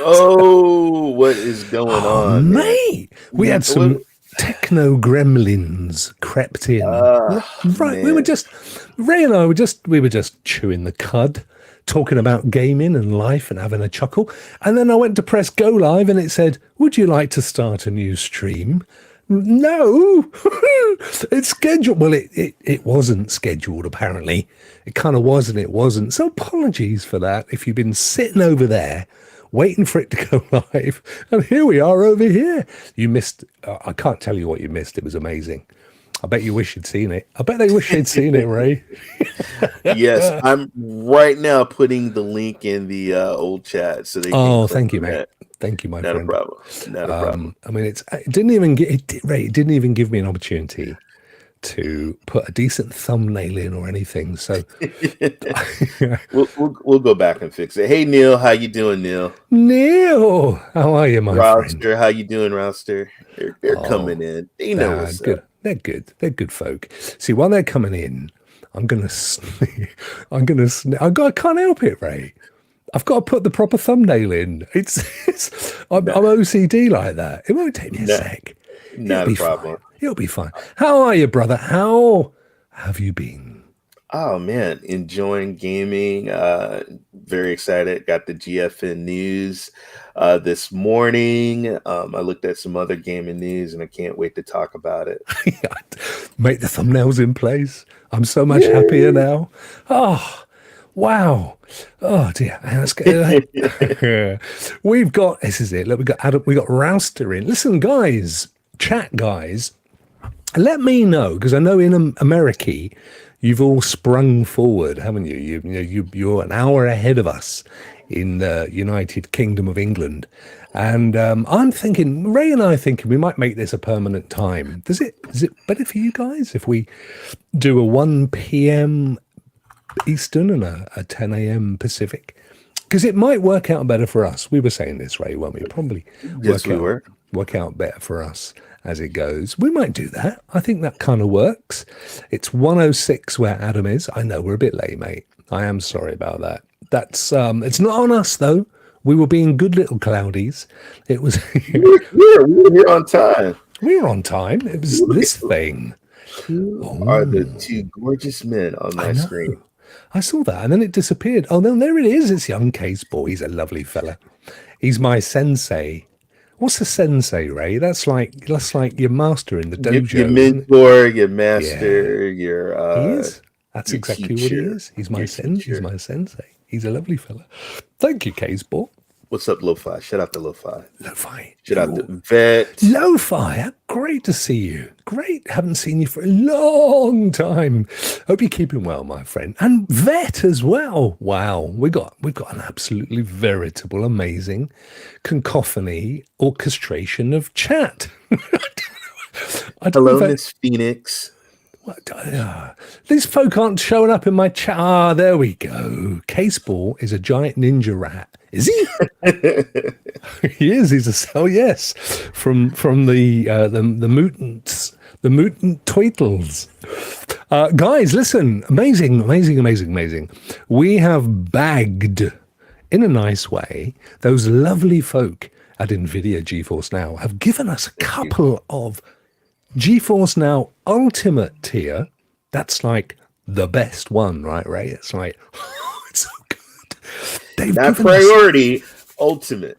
Oh, what is going Oh, on, man? mate, we had What? some techno gremlins crept in. Right, Man. Ray and I we were just chewing the cud, talking about gaming and life and having a chuckle. And then I went to press go live and it said, "Would you like to start a new stream?" No, it's scheduled. Well, it wasn't scheduled, apparently. It kind of was and it wasn't. So apologies for that. If you've been sitting over there waiting for it to go live, and here we are over here. You missed, I can't tell you what you missed. It was amazing. I bet you wish you'd seen it. I bet they wish they'd seen it, Ray. Yes, I'm right now putting the link in the old chat so they can Oh, click thank you, on mate. that. Thank you, my Not a friend. problem. Not a problem. I mean, it didn't even Ray, it didn't even give me an opportunity to put a decent thumbnail in or anything. So We'll go back and fix it. Hey Neil, how you doing, Neil? Neil, how are you, my friend? Rouster, how you doing, Rouster? They're coming in. They know what's good. up. They're good. They're good folk. See, while they're coming in, I'm gonna I can't help it, Ray. I've got to put the proper thumbnail in. I'm OCD like that. It won't take me a sec. Not a problem. It'll be fine. How are you, brother? How have you been? Oh man, enjoying gaming. Very excited. Got the GFN news this morning. I looked at some other gaming news and I can't wait to talk about it. Make the thumbnails in place. I'm so much happier now. Oh, wow. Oh dear. Let's get We've got, this is it. Look, we got Rouster in. Listen, guys, chat guys, let me know, because I know in America you've all sprung forward, haven't you? You're an hour ahead of us in the United Kingdom of England. And I'm thinking, Ray and I are thinking we might make this a permanent time. Is it better for you guys if we do a 1 p.m. Eastern and a 10 a.m. Pacific? Because it might work out better for us. We were saying this, Ray, weren't we? Probably work out better for us as it goes. We might do that. I think that kind of works. It's 1:06 where Adam is. I know we're a bit late, mate. I am sorry about that. That's it's not on us though. We were being good little cloudies. It was we're on time. We were on time. It was this thing. Who are the two gorgeous men on my screen? I saw that and then it disappeared. Oh no, there it is. It's young Case Boy. He's a lovely fella. He's my sensei. What's a sensei, Ray? That's like your master in the dojo. Your mentor, your master, your he is. That's your exactly teacher, what he is. He's my sensei. He's my sensei. He's a lovely fella. Thank you, Caseball. What's up, Lo-Fi? Shout out to Lo-Fi. Lo-Fi. Shout out to Vet. Lo-Fi, great to see you. Great. Haven't seen you for a long time. Hope you're keeping well, my friend. And Vet as well. Wow. We've got an absolutely veritable, amazing cacophony orchestration of chat. Hello, Miss Phoenix. These folk aren't showing up in my chat. Ah, there we go. Caseball is a giant ninja rat. Is he? He is. He's yes, from the mutants, the mutant tweetles. Guys, listen, amazing. We have bagged, in a nice way, those lovely folk at NVIDIA GeForce Now have given us a couple of GeForce Now Ultimate tier. That's like the best one, right, Ray? It's like, it's so good. They've not priority, ultimate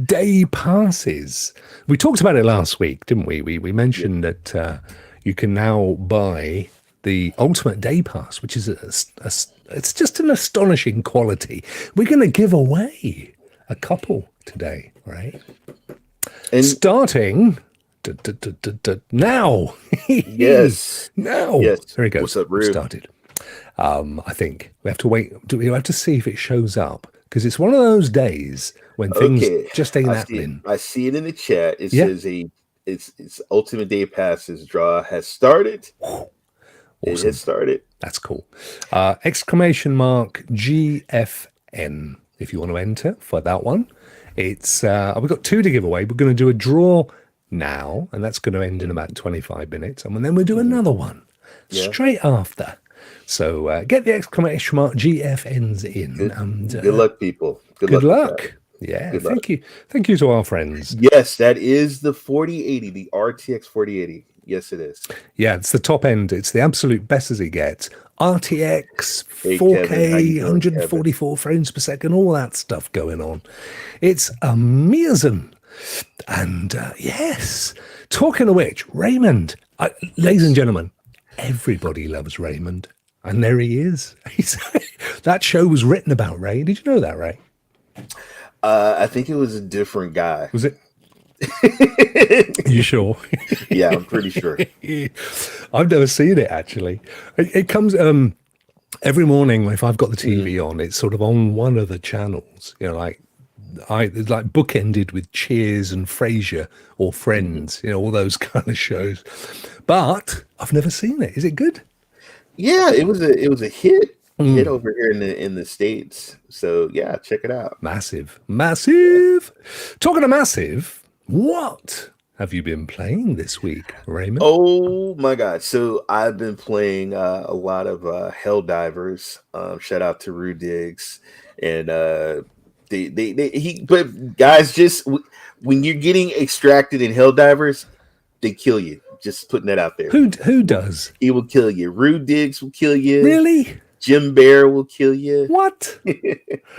day passes. We talked about it last week, didn't we? We mentioned that you can now buy the ultimate day pass, which is it's just an astonishing quality. We're going to give away a couple today, right? And starting now. Yes. Now. Yes. There we go. What's up, Rube? Started. I think we have to wait. We have to see if it shows up, because it's one of those days when things just ain't happening. I see it in the chat. It says it's Ultimate Day Passes draw has started. Awesome. It has started. That's cool. Exclamation mark GFN if you want to enter for that one. It's we've got two to give away. We're going to do a draw now, and that's going to end in about 25 minutes, and then we'll do another one straight after. So get the exclamation mark GFNs in. Good luck, people. Good luck. Yeah, Good luck. thank you to our friends. Yes, that is the 4080, the RTX 4080. Yes, it is. Yeah, it's the top end. It's the absolute best as it gets. RTX, Hey, Kevin, how you 4K, doing, Kevin? 144 frames per second, all that stuff going on. It's amazing. And yes, talking of which, Raymond, ladies and Yes. gentlemen, everybody loves Raymond. And there he is. That show was written about Ray. Did you know that, Ray? I think it was a different guy. Was it? You sure? Yeah, I'm pretty sure. I've never seen it actually. It comes every morning if I've got the Mhm. TV on. It's sort of on one of the channels. You know, like it's like bookended with Cheers and Frasier or Mhm. Friends. You know, all those kind of shows. But I've never seen it. Is it good? Yeah, it was a hit over here in the States. So yeah, check it out. Massive, Yeah. massive. Talking of massive, what have you been playing this week, Raymond? Oh my God. So I've been playing a lot of Helldivers. Shout out to Rue Diggs. And but guys, when you're getting extracted in Helldivers, they kill you. Just putting that out there. Who does? He will kill you. Rue Diggs will kill you. Really? Jim Bear will kill you. What?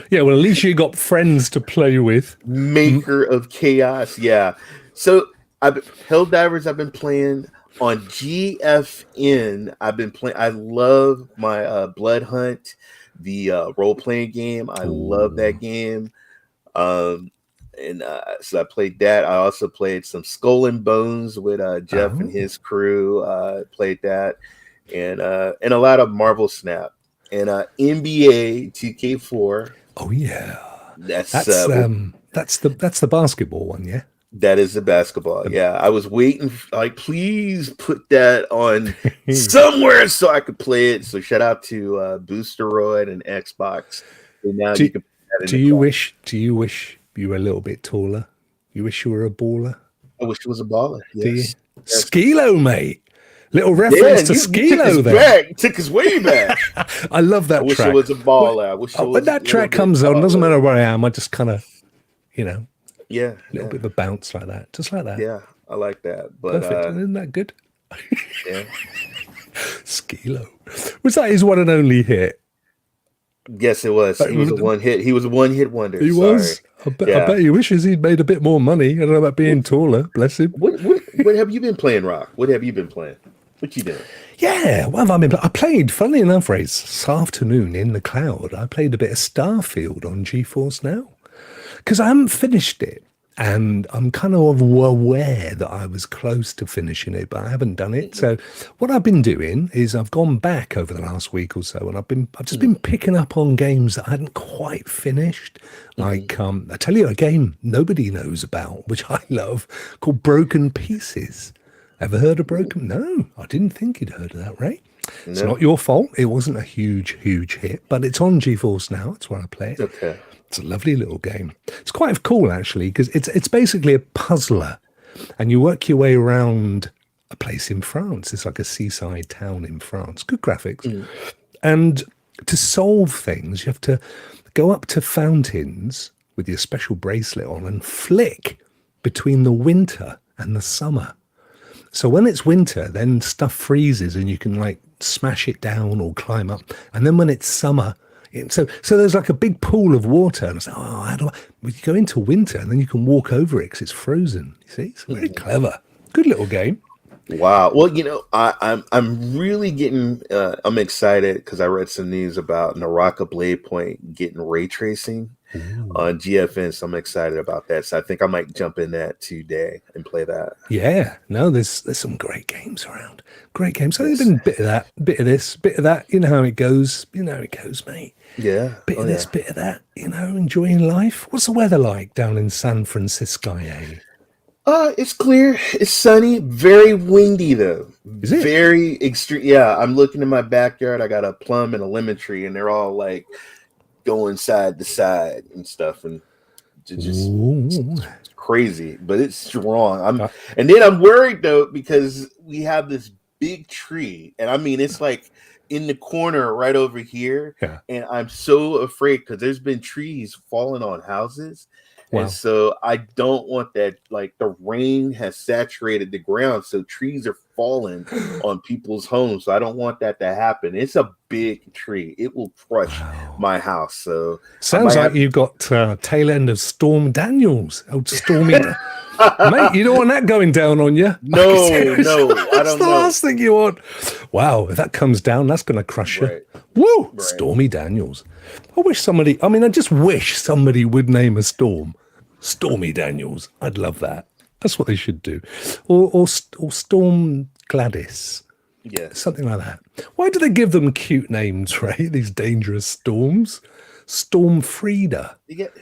Yeah, well, at least you got friends to play with. Maker of chaos. Yeah. So Helldivers I've been playing on GFN. I've been playing. I love my Blood Hunt, the role playing game. I love Oh, that game. Um, and so I played that. I also played some Skull and Bones with Jeff and oh, his crew. Played that, and a lot of Marvel Snap and NBA 2K4. oh yeah. That's That's the basketball one, yeah. that is the basketball. The- Yeah, I was waiting. Like, please put that on somewhere so I could play it. So shout out to Boosteroid and Xbox. And now you do can put that in do the you cloud. wish you were a little bit taller? You wish you were a baller? I wish it was a baller. Do you? Yes, yes. Skilo, mate. Little reference Dan, to you took us Skilo there. back. You took us way back. I love I that wish it track. was a baller. I wish it When was a that little track bit comes on, doesn't taller. matter where I am, I just kind of, you know, Yeah, a little yeah, bit of a bounce like that, just like that. yeah. I like that. But Perfect. Isn't that good? yeah. Skilo. Was that his one and only hit? Yes, it was. He was a one hit. He was a one hit wonder. He Sorry. was. I bet Yeah. he wishes he'd made a bit more money. I don't know about being taller. Bless him. What have you been playing, Rock? What have you been playing? What you doing? Yeah, what have I been? I played, funnily enough, Ray, this afternoon in the cloud. I played a bit of Starfield on GeForce Now because I haven't finished it. And I'm kind of aware that I was close to finishing it, but I haven't done it. Mhm, So what I've been doing is I've gone back over the last week or so, and I've just mhm, been picking up on games that I hadn't quite finished. mhm. Like I tell you a game nobody knows about, which I love, called Broken Pieces. Ever heard of Ooh, Broken? No, I didn't think you'd heard of that, Ray. It's no. not your fault. It wasn't a huge hit, but it's on GeForce Now. That's where I play it. Okay. It's a lovely little game. It's quite cool actually because it's basically a puzzler, and you work your way around a place in France. It's like a seaside town in France. Good graphics, Mm, and to solve things, you have to go up to fountains with your special bracelet on and flick between the winter and the summer. So when it's winter, then stuff freezes and you can like smash it down or climb up. And then when it's summer, so there's like a big pool of water. And I was like, oh, how do I? Well, you go into winter and then you can walk over it because it's frozen. You see, it's very mhm. clever. Good little game. Wow. Well, I'm really getting I'm excited because I read some news about Naraka Blade Point getting ray tracing Ooh. on GFN. So I'm excited about that. So I think I might jump in that today and play that. Yeah, no, there's some great games around. Great games. So there's Yes. been a bit of that, bit of this, bit of that. You know how it goes. You know how it goes, mate. Yeah. Bit Oh of this, yeah. bit of that. You know, enjoying life. What's the weather like down in San Francisco? Eh? It's clear. It's sunny. Very windy though. Is it? Very extreme. Yeah, I'm looking in my backyard. I got a plum and a lemon tree, and they're all like going side to side and stuff, and just Ooh. it's crazy. But it's strong. Uh, And then I'm worried though because we have this big tree, and I mean it's like in the corner right over here, yeah. and I'm so afraid because there's been trees falling on houses. And Wow. so I don't want that. Like the rain has saturated the ground, so trees are falling on people's homes. So I don't want that to happen. It's a big tree; it will crush Wow. my house. So I Sounds might like have. you got tail end of Storm Daniels. Old Stormy. Mate, you don't want that going down on you. No, no, I That's don't the know. last thing you want. Wow, if that comes down, that's going to crush you. Right, Woo! right. Stormy Daniels. I wish somebody, I mean, I just wish somebody would name a storm Stormy Daniels. I'd love that. That's what they should do. Or Storm Gladys. Yes. Something like that. Why do they give them cute names, Ray? These dangerous storms? Storm Frida. You get.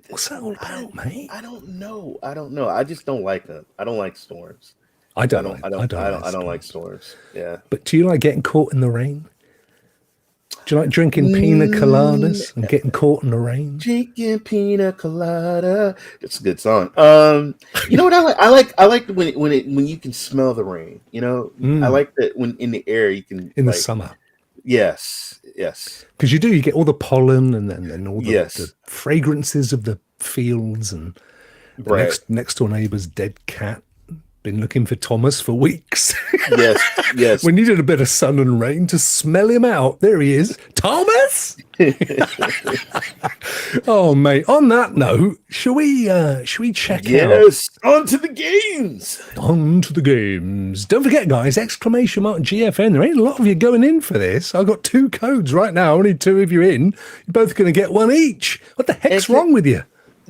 What's that all I about, mate? I don't know. I don't know. I just don't like them. I don't like storms. I I don't don't. like I I don't. don't I like don't. I don't like storms. storms. Yeah. But do you like getting caught in the rain? Do you like drinking pina Mm, coladas and getting caught in the rain? Drinking pina colada. It's a good song. You know what I like? I like when you can smell the rain. You know, I Mm, like that when in the air you can in the like. summer. Yes. Yes. Because you get all the pollen and then all the Yes. fragrances of the fields and the Right. next door neighbour's dead cat. Been looking for Thomas for weeks. Yes. Yes. We needed a bit of sun and rain to smell him out. There he is. Thomas! Oh mate, on that note, shall we check out Yes. On to the games. on to the games? Don't forget, guys, exclamation mark GFN. There ain't a lot of you going in for this. I've got 2 codes right now, only 2 of you in. You're both gonna get 1 each. What the And heck's wrong with you?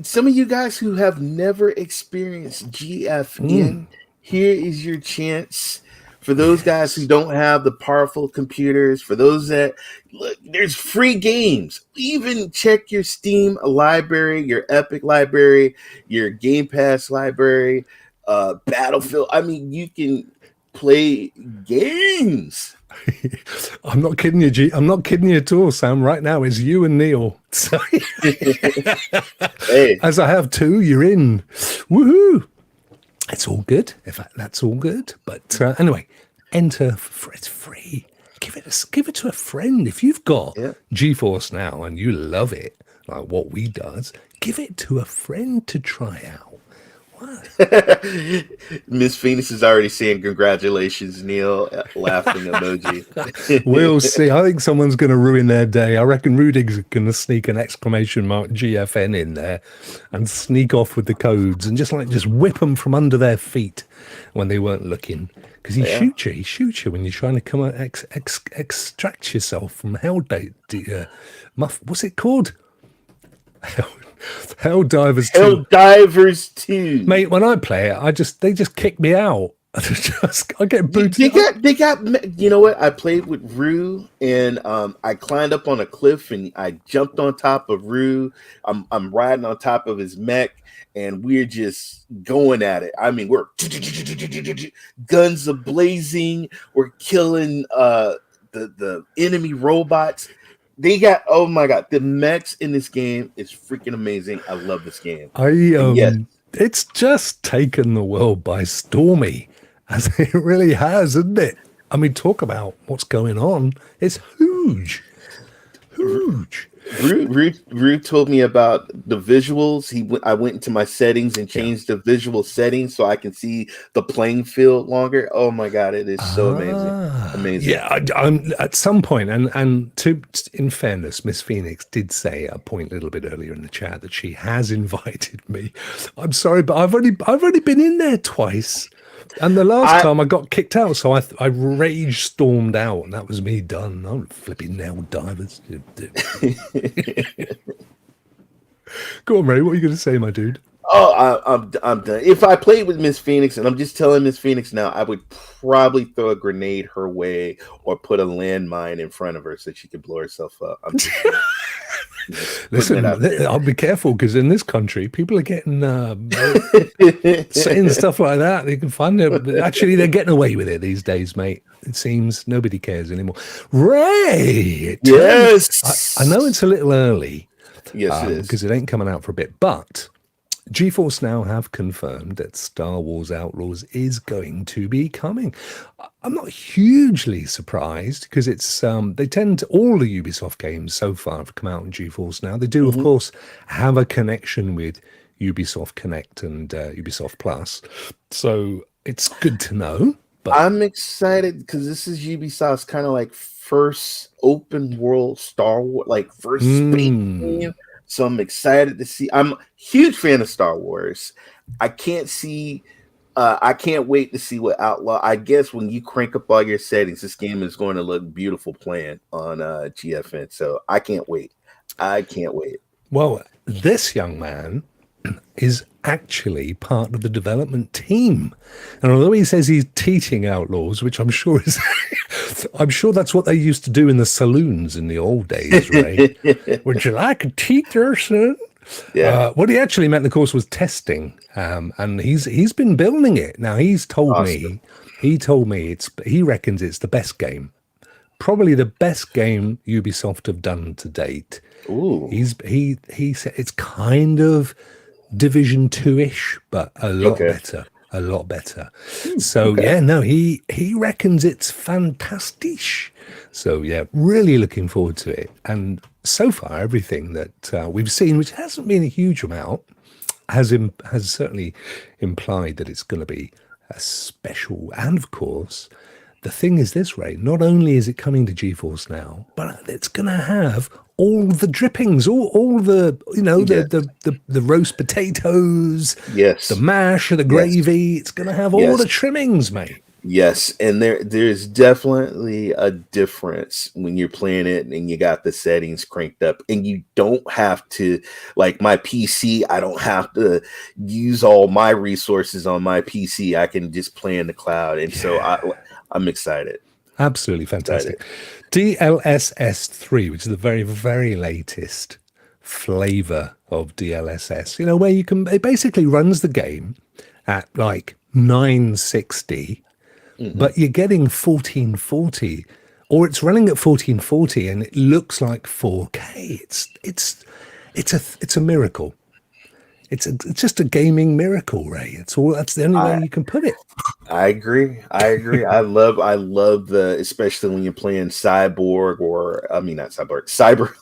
some of you guys who have never experienced GFN, here is your chance. For those guys who Yes. don't have the powerful computers, for those that look, there's free games. Even check your Steam library, your Epic library, your Game Pass library, Battlefield. I mean, you can play games. I'm not kidding you, G. I'm not kidding you at all, Sam. Right now, it's you and Neil. So, Hey, as I have 2, you're in. Woohoo! It's all good. In fact, that's all good. But anyway, enter for it's free. Give it to a friend. If you've got yeah. GeForce now and you love it, like what we does, give it to a friend to try out. What? Miss Phoenix is already saying congratulations, Neil. Laughing emoji. We'll see. I think someone's going to ruin their day. I reckon Rudig's going to sneak an exclamation mark GFN in there and sneak off with the codes and just whip them from under their feet when they weren't looking. Because he Yeah. shoots you. He shoots you when you're trying to come out, extract yourself from hell date. What's it called? Hell Divers 2. Helldivers 2. Mate, when I play it, they just kick me out. I get booted. They got, you know what? I played with Rue and I climbed up on a cliff and I jumped on top of Rue. I'm riding on top of his mech and we're just going at it. I mean, we're guns are blazing. We're killing the enemy robots. They got, oh my god, the mechs in this game is freaking amazing. I love this game. And yes, It's just taken the world by stormy, as it really has, isn't it? I mean, talk about what's going on. It's huge. Huge. Rue told me about the visuals. I went into my settings and Yeah. changed the visual settings so I can see the playing field longer. Oh my god, it is so amazing, amazing. Yeah, I'm at some point, and to in fairness, Miss Phoenix did say a point a little bit earlier in the chat that she has invited me. I'm sorry, but I've only been in there twice, and the last time I got kicked out, so I rage stormed out, and that was me done. I'm flipping nail divers. Go on, Ray. What are you going to say, my dude? Oh, I'm done. If I played with Miss Phoenix, and I'm just telling Miss Phoenix now, I would probably throw a grenade her way or put a landmine in front of her so she could blow herself up. I'm just Listen, I'll be careful because in this country, people are getting saying stuff like that. They can find it. Actually, they're getting away with it these days, mate. It seems nobody cares anymore. Ray, yes, I know it's a little early. Yes, it is because it ain't coming out for a bit. But GeForce Now have confirmed that Star Wars Outlaws is going to be coming. I'm not hugely surprised because it's they tend to, all the Ubisoft games so far have come out on GeForce Now. They do, of Hmm. course, have a connection with Ubisoft Connect and Ubisoft Plus, so it's good to know. But I'm excited because this is Ubisoft's kind of like first open world Star Wars, like first space mm, game. So I'm excited to see. I'm a huge fan of Star Wars. I can't see. I can't wait to see what Outlaw. I guess when you crank up all your settings, this game is going to look beautiful playing on GFN. So I can't wait. I can't wait. well, this young man is actually part of the development team. And although he says he's teaching Outlaws, which I'm sure is, I'm sure that's what they used to do in the saloons in the old days, Ray. Would you like a teacher, son? Yeah, What he actually meant, of course, was testing, and he's been building it. Now awesome. he told me he reckons it's the best game, probably the best game Ubisoft have done to date. Ooh, He said it's kind of Division 2-ish, but a lot okay. better. A lot better. So Okay. yeah, no, he reckons it's fantastic. So yeah, really looking forward to it. And so far, everything that we've seen, which hasn't been a huge amount, has certainly implied that it's going to be a special. And of course, the thing is this, Ray, not only is it coming to GeForce Now, but it's going to have all the drippings, all the, Yes. the roast potatoes, the Yes. mash, the Yes. gravy. It's going to have all Yes. the trimmings, mate. Yes, and there's definitely a difference when you're playing it and you got the settings cranked up and you don't have to, like my PC, I don't have to use all my resources on my PC. I can just play in the cloud. And so Yeah, I'm excited. absolutely Excited. fantastic. DLSS 3, which is the very, very latest flavor of DLSS, where you can, it basically runs the game at like 960, Hmm. but you're getting 1440, or it's running at 1440 and it looks like 4K. It's a miracle. It's just a gaming miracle, Ray. That's the only way I you can put it. I agree. I agree. I love the, especially when you're playing Cyborg, or I mean not Cyborg, Cyber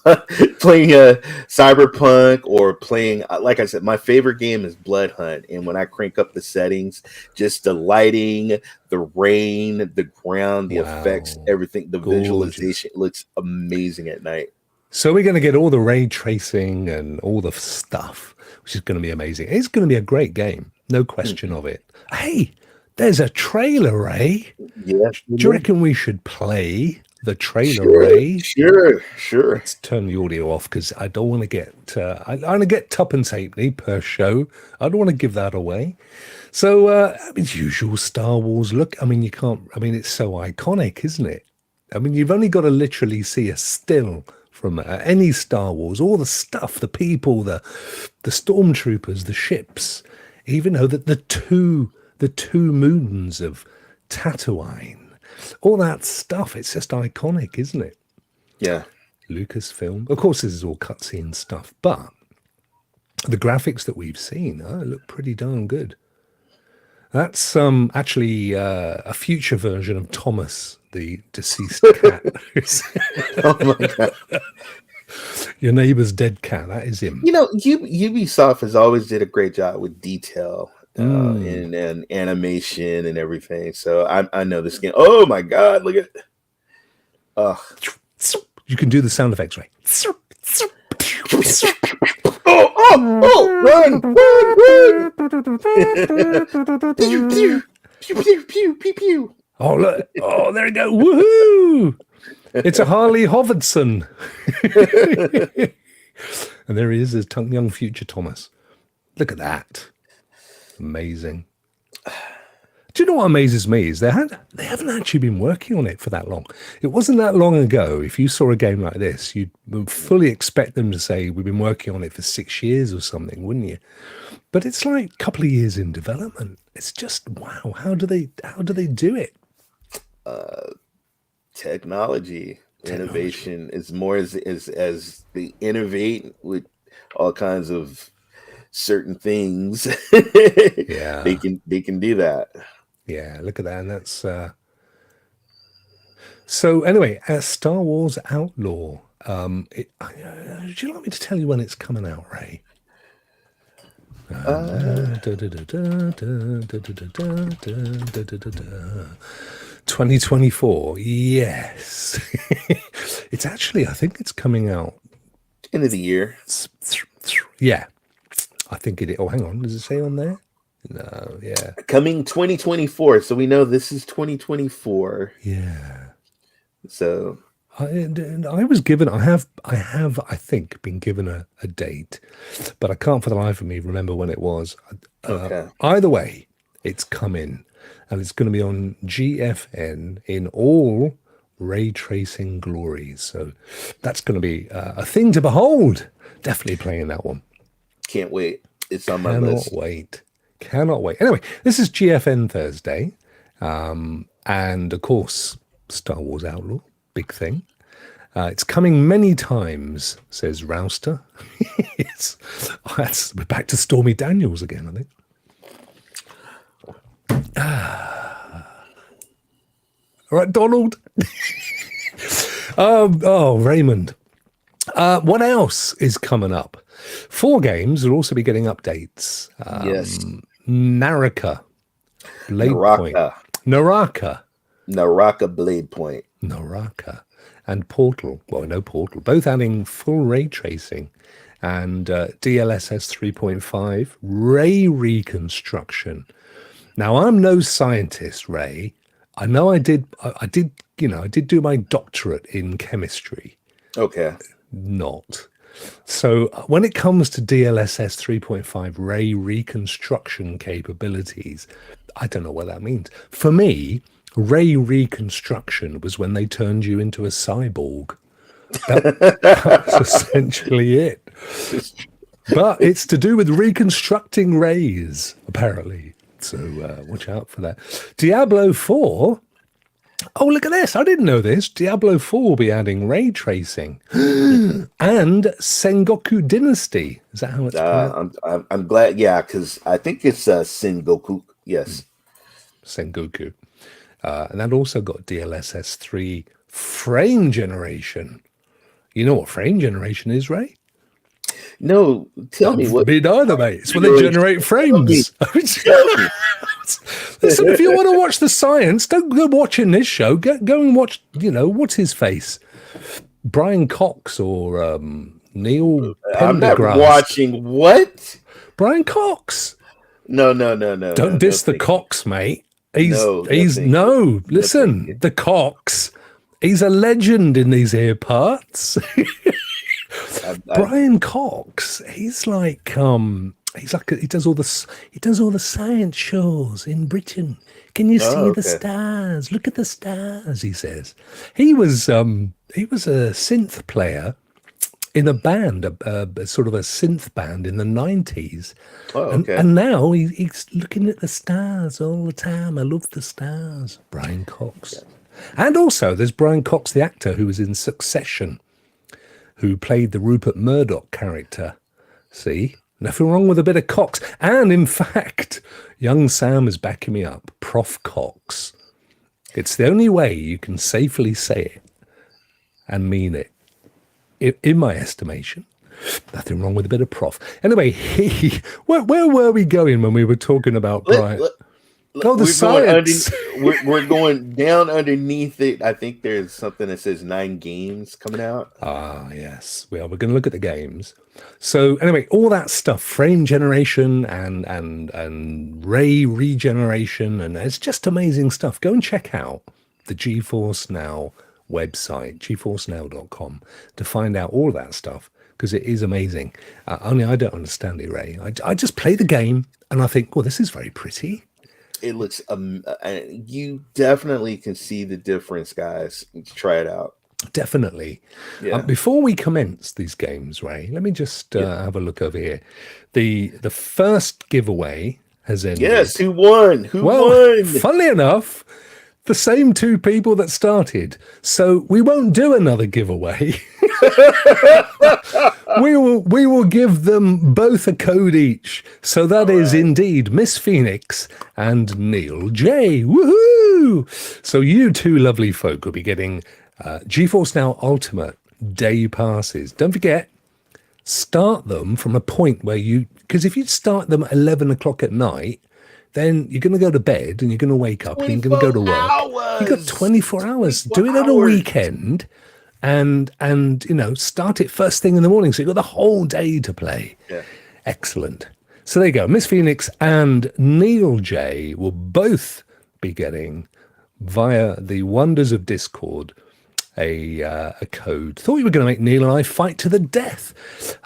playing a Cyberpunk, or playing like I said, my favorite game is Blood Hunt. And when I crank up the settings, just the lighting, the rain, the ground, the effects, Wow. everything, the Gorgeous. visualization looks amazing at night. So we're going to get all the ray tracing and all the stuff, which is going to be amazing. It's going to be a great game, no question Mhm. of it. Hey, there's a trailer, Ray. Yes, Do you we reckon we should play the trailer, sure, Ray? sure, sure. Let's turn the audio off because I don't want to get I want to get tuppence halfpenny per show. I don't want to give that away. So I mean, usual Star Wars look. I mean, you can't. I mean, it's so iconic, isn't it? I mean, you've only got to literally see a still from any Star Wars, all the stuff, the people, the stormtroopers, the ships, even though that the two moons of Tatooine, all that stuff. It's just iconic, isn't it? Yeah. Lucasfilm. Of course, this is all cutscene stuff, but the graphics that we've seen look pretty darn good. That's actually a future version of Thomas, the deceased cat. Oh my god. Your neighbor's dead cat. That is him. Ubisoft has always did a great job with detail Mm. and animation and everything. So I know this game. Oh my god, look at. Uh, You can do the sound effects, right? oh, run! Pew, pew, pew, pew, pew, pew, pew. Oh, look. Oh, there we go. Woohoo! It's a Harley Hovidson. And there he is, his young future Thomas. Look at that. Amazing. Do you know what amazes me is they haven't actually been working on it for that long. It wasn't that long ago. If you saw a game like this, you'd fully expect them to say we've been working on it for 6 years or something, wouldn't you? But it's like a couple of years in development. It's just wow. How do they do it? Technology Technology. innovation is more as they innovate with all kinds of certain things, Yeah. they can do that. Yeah. Look at that. And that's so anyway, Star Wars Outlaw. Would you like me to tell you when it's coming out, Ray? Uh, 2024. Yes. It's actually, I think it's coming out. End of the year. Yeah. I think it. Oh, hang on. Does it say on there? No. Yeah. Coming 2024. So we know this is 2024. Yeah. So I was given. I have. I think been given a date, but I can't for the life of me remember when it was. okay. Either way, it's coming, and it's going to be on GFN in all ray tracing glory. So that's going to be a thing to behold. Definitely playing that one. Can't wait. It's on my Cannot list. wait. Cannot wait. Anyway, this is GFN Thursday, and of course, Star Wars Outlaw, big thing. It's coming many times, says Rouster. We're back to Stormy Daniels again, I think. All right, Donald. Raymond. What else is coming up? 4 games will also be getting updates. Yes. Naraka. Blade Point. Naraka. Naraka. Naraka Blade Point. Naraka. And Portal. Well, no Portal. Both adding full ray tracing and DLSS 3.5 ray reconstruction. Now, I'm no scientist, Ray. I know I did do my doctorate in chemistry. Okay. Not. So when it comes to DLSS 3.5 ray reconstruction capabilities, I don't know what that means. For me, ray reconstruction was when they turned you into a cyborg. That's essentially it. But it's to do with reconstructing rays, apparently. So watch out for that. Diablo 4. Oh, look at this. I didn't know this. Diablo 4 will be adding ray tracing. And Sengoku Dynasty. Is that how it's pronounced? I'm glad. Yeah, because I think it's Sengoku. Yes. Sengoku. And that also got DLSS 3 frame generation. You know what frame generation is, Ray? No, tell me what. Me neither, mate. It's when they generate frames. Listen, if you want to watch the science, don't go watching this show. Go and watch, what's his face? Brian Cox or Neil Pendergrass. I'm not watching what? Brian Cox. No. Don't diss the Cox, mate. Listen, the Cox. He's a legend in these here parts. Brian Cox. He does all the science shows in Britain. Can you see the stars? Look at the stars, he says. He was a synth player in a band, a sort of a synth band in the 90s. Oh, okay. And now he's looking at the stars all the time. I love the stars. Brian Cox. Okay. And also there's Brian Cox, the actor who was in Succession, who played the Rupert Murdoch character. See? Nothing wrong with a bit of Cox. And in fact, young Sam is backing me up. Prof Cox. It's the only way you can safely say it and mean it. In my estimation. Nothing wrong with a bit of prof. Anyway, where were we going when we were talking about Brian? The science. We're going down underneath it. I think there's something that says 9 games coming out. Ah, yes. We're going to look at the games. So anyway, all that stuff, frame generation and ray regeneration, and it's just amazing stuff. Go and check out the GeForce Now website, geforcenow.com, to find out all that stuff, because it is amazing. Only I don't understand it, Ray. I just play the game and I think, well, this is very pretty. It looks you definitely can see the difference, guys. Try it out. Definitely. Yeah. Before we commence these games, Ray, let me just have a look over here. The first giveaway has ended. Yes, who won? Who won? Funnily enough, the same 2 people that started. So we won't do another giveaway. We will give them both a code each. So that is indeed Miss Phoenix and Neil J. Woohoo! So you two lovely folk will be getting GeForce Now Ultimate day passes. Don't forget, start them from a point where because if you start them at 11 o'clock at night, then you're going to go to bed and you're going to wake up and you're going to go to work. You've got 24 hours. Do it at a weekend and start it first thing in the morning. So you've got the whole day to play. Yeah. Excellent. So there you go. Miss Phoenix and Neil J will both be getting, via the wonders of Discord, a code. Thought you were going to make Neil and I fight to the death.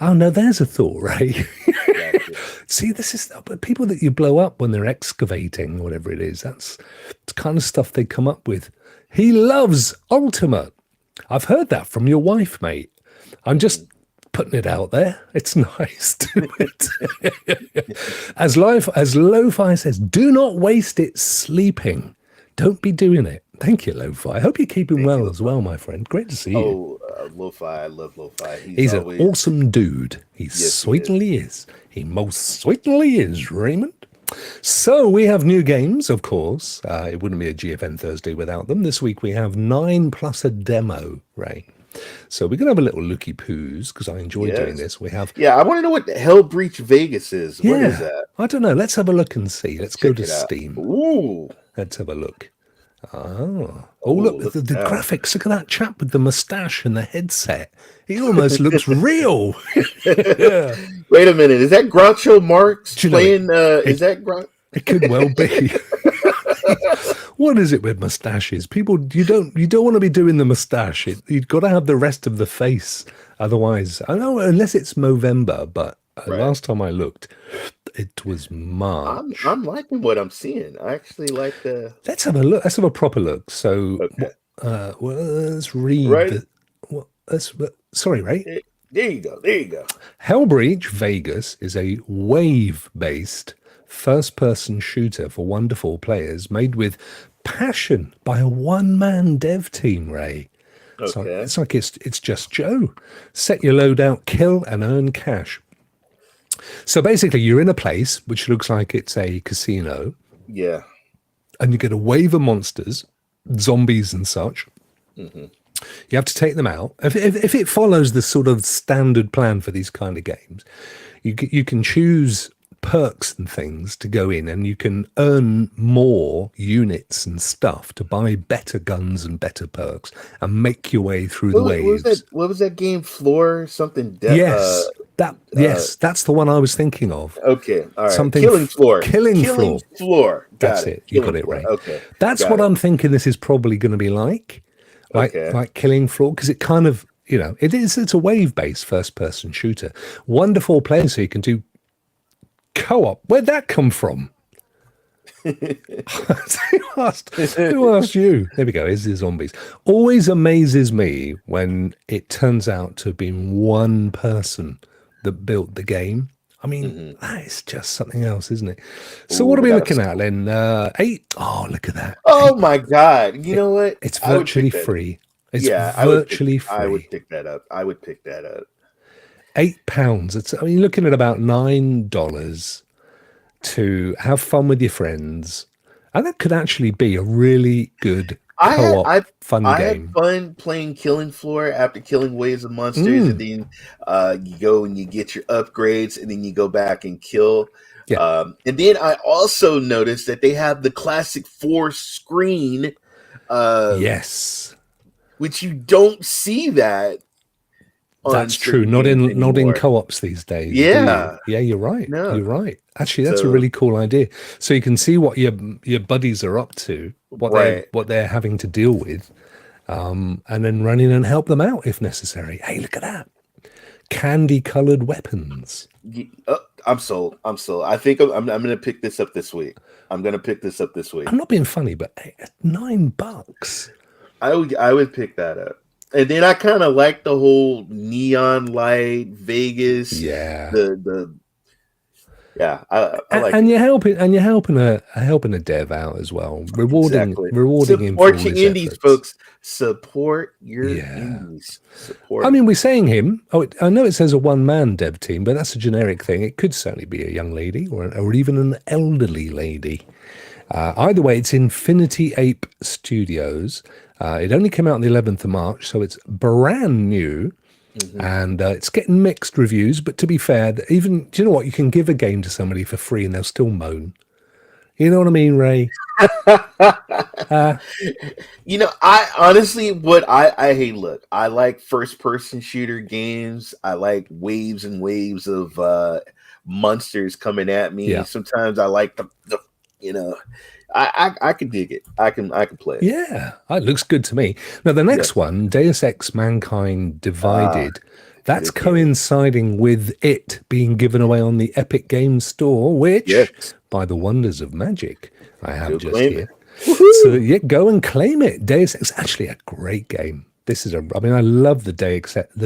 Oh no, there's a thought, Ray. See, this is people that you blow up when they're excavating, whatever it is. That's the kind of stuff they come up with. He loves Ultimate. I've heard that from your wife, mate. I'm just putting it out there. It's nice to it. As Lo-Fi says, do not waste it sleeping. Don't be doing it. Thank you, Lo-Fi. I hope you're keeping well as well, my friend. Great to see you. Lo-Fi. I love Lo-Fi. He's an awesome dude. He certainly is. He most certainly is, Raymond. So we have new games, of course. It wouldn't be a GFN Thursday without them. This week we have 9 plus a demo, Ray. So we're going to have a little looky poos because I enjoy doing this. We have... Yeah, I want to know what the Hell Breach Vegas is. What is that? I don't know. Let's have a look and see. Let's go to Steam. Ooh. Let's have a look. Oh, look, the graphics. Look at that chap with the mustache and the headset. He almost looks real. Yeah. Wait a minute. Is that Groucho Marx playing? Is that Groucho? It could well be. What is it with mustaches? People, you don't want to be doing the mustache. You've got to have the rest of the face. Otherwise, I know, unless it's Movember, but last time I looked, it was March. I'm liking what I'm seeing. I actually like the... Let's have a look. Let's have a proper look. So, let's read. Sorry, Ray. There you go. Hellbreach Vegas is a wave-based first-person shooter for wonderful players made with passion by a one-man dev team, Ray. So it's like it's just Joe. Set your loadout, kill, and earn cash. So basically, you're in a place which looks like it's a casino. Yeah. And you get a wave of monsters, zombies and such. Mm-hmm. You have to take them out. If it follows the sort of standard plan for these kind of games, you can choose perks and things to go in, and you can earn more units and stuff to buy better guns and better perks and make your way through the waves. What was that game? Floor something? Yes, that's the one I was thinking of. Okay, all right. Something Killing Floor. Killing Floor. That's it. You got it right. Okay, that's what I'm thinking. This is probably going to be like Killing Floor, because it kind of it's a wave-based first-person shooter. Wonderful players who can do co-op. Where'd that come from? Who asked you? There we go. Here's the zombies. Always amazes me when it turns out to have been one person that built the game. I mean, that is just something else, isn't it? So what are we looking at then? 8. Oh, look at that. Oh my God. You know what? It's virtually free. It's free. I would pick that up. £8. You're looking at about $9 to have fun with your friends, and that could actually be a really good co-op fun game. I had fun playing Killing Floor after killing waves of monsters, and then you go and you get your upgrades, and then you go back and kill. Yeah. And then I also noticed that they have the classic 4 screen. Yes, which you don't see that. That's true. Not in co-ops these days. Yeah. Yeah, you're right. No. You're right. Actually, that's a really cool idea. So you can see what your buddies are up to, what they're having to deal with, and then run in and help them out if necessary. Hey, look at that. Candy-colored weapons. I'm sold. I think I'm going to pick this up this week. I'm not being funny, but hey, $9. I would pick that up. And then I kind of like the whole neon light Vegas. Yeah. Yeah, I like And it. you're helping a dev out as well, Exactly. rewarding him for Support all your his indies, efforts. folks. Support your Yeah. indies. Support I them. mean, we're saying him. Oh, I know it says a one-man dev team, but that's a generic thing. It could certainly be a young lady or even an elderly lady. Either way, it's Infinity Ape Studios. It only came out on the 11th of March, so it's brand new. Hmm. And it's getting mixed reviews, but to be fair, even, do you know what? You can give a game to somebody for free and they'll still moan. You know what I mean, Ray? I honestly, what I hey, look, I like first person shooter games. I like waves and waves of monsters coming at me. Yeah. Sometimes I like the you know, I can dig it. I can play it. Yeah, it looks good to me. Now, the next Yes. one, Deus Ex Mankind Ah, Divided, that's good game. coinciding with it being given away on the Epic Games Store, which, Yes. by the wonders of magic, I have Go just claim here. it. So, Woohoo! yeah, go and claim it. Deus Ex, actually a great game. I mean, I love the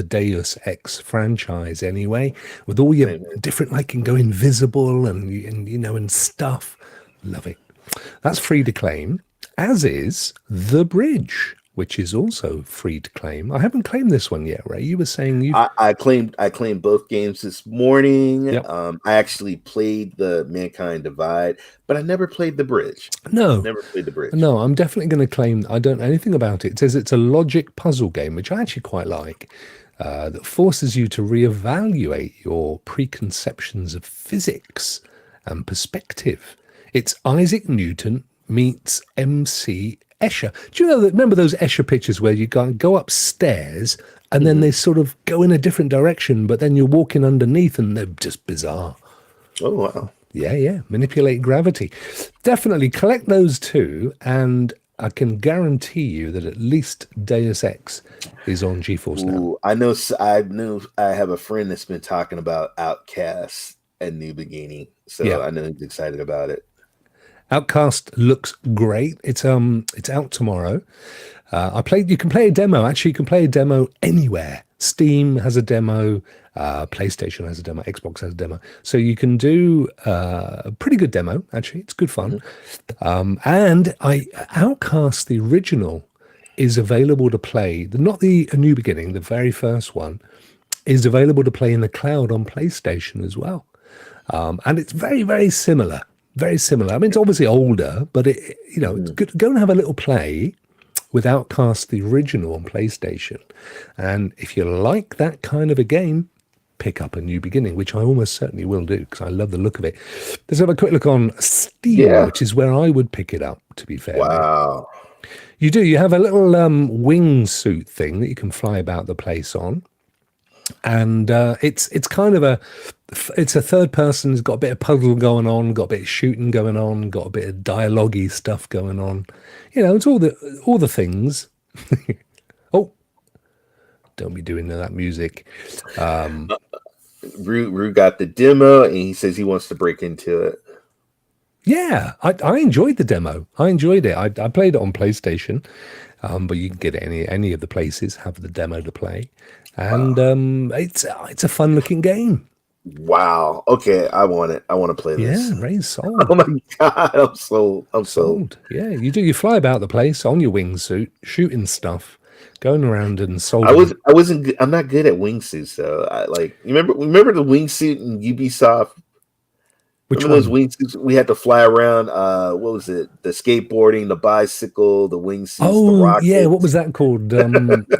Deus Ex franchise anyway, with all your Same here. different, like, you can go invisible and stuff. Love it. That's free to claim, as is The Bridge, which is also free to claim. I haven't claimed this one yet, Ray. You were saying you've. I claimed both games this morning. Yep. I actually played the Mankind Divide, but I never played the Bridge. No, Never played the Bridge. no, I'm definitely going to claim. I don't know anything about it. It says it's a logic puzzle game, which I actually quite like, that forces you to reevaluate your preconceptions of physics and perspective. It's Isaac Newton meets MC Escher. Do you know that? Remember those Escher pictures where you go upstairs and then Hmm. they sort of go in a different direction, but then you're walking underneath and they're just bizarre. Oh wow! Yeah, yeah. Manipulate gravity. Definitely collect those two, and I can guarantee you that at least Deus Ex is on GeForce Now. Ooh, I know. I have a friend that's been talking about Outcast and New Beginning, so Yeah. I know he's excited about it. Outcast looks great. It's out tomorrow. I played. You can play a demo. Actually, you can play a demo anywhere. Steam has a demo. PlayStation has a demo. Xbox has a demo. So you can do a pretty good demo. Actually, it's good fun. Hmm. And I Outcast the original is available to play. Not the A New Beginning, the very first one is available to play in the cloud on PlayStation as well. And it's very, very similar. Very similar. I mean, it's obviously older, but it's Hmm. good. Go and have a little play with Outcast, the original on PlayStation. And if you like that kind of a game, pick up A New Beginning, which I almost certainly will do because I love the look of it. Let's have a quick look on Steam, Yeah. which is where I would pick it up, to be fair, Ray. Wow. You do. You have a little wingsuit thing that you can fly about the place on, and it's kind of it's a third person. It's got a bit of puzzle going on, got a bit of shooting going on, got a bit of dialogue-y stuff going on. It's all the things. Oh, don't be doing that music. Rue got the demo, and he says he wants to break into it. Yeah, I enjoyed the demo. I enjoyed it. I played it on PlayStation, but you can get it any of the places have the demo to play, and Wow. it's a fun looking game. Wow. Okay, I want it. I want to play Yeah, this. Ray's Oh sold. my god, I'm sold. I'm sold. Sold. Yeah, you do. You fly about the place on your wingsuit, shooting stuff, going around and solving. I wasn't I'm not good at wingsuits though. I like remember the wingsuit in Ubisoft. Which Remember those one? wingsuits we had to fly around? What was it? The skateboarding, the bicycle, the wingsuits, the Oh, yeah. What was rockets. that called?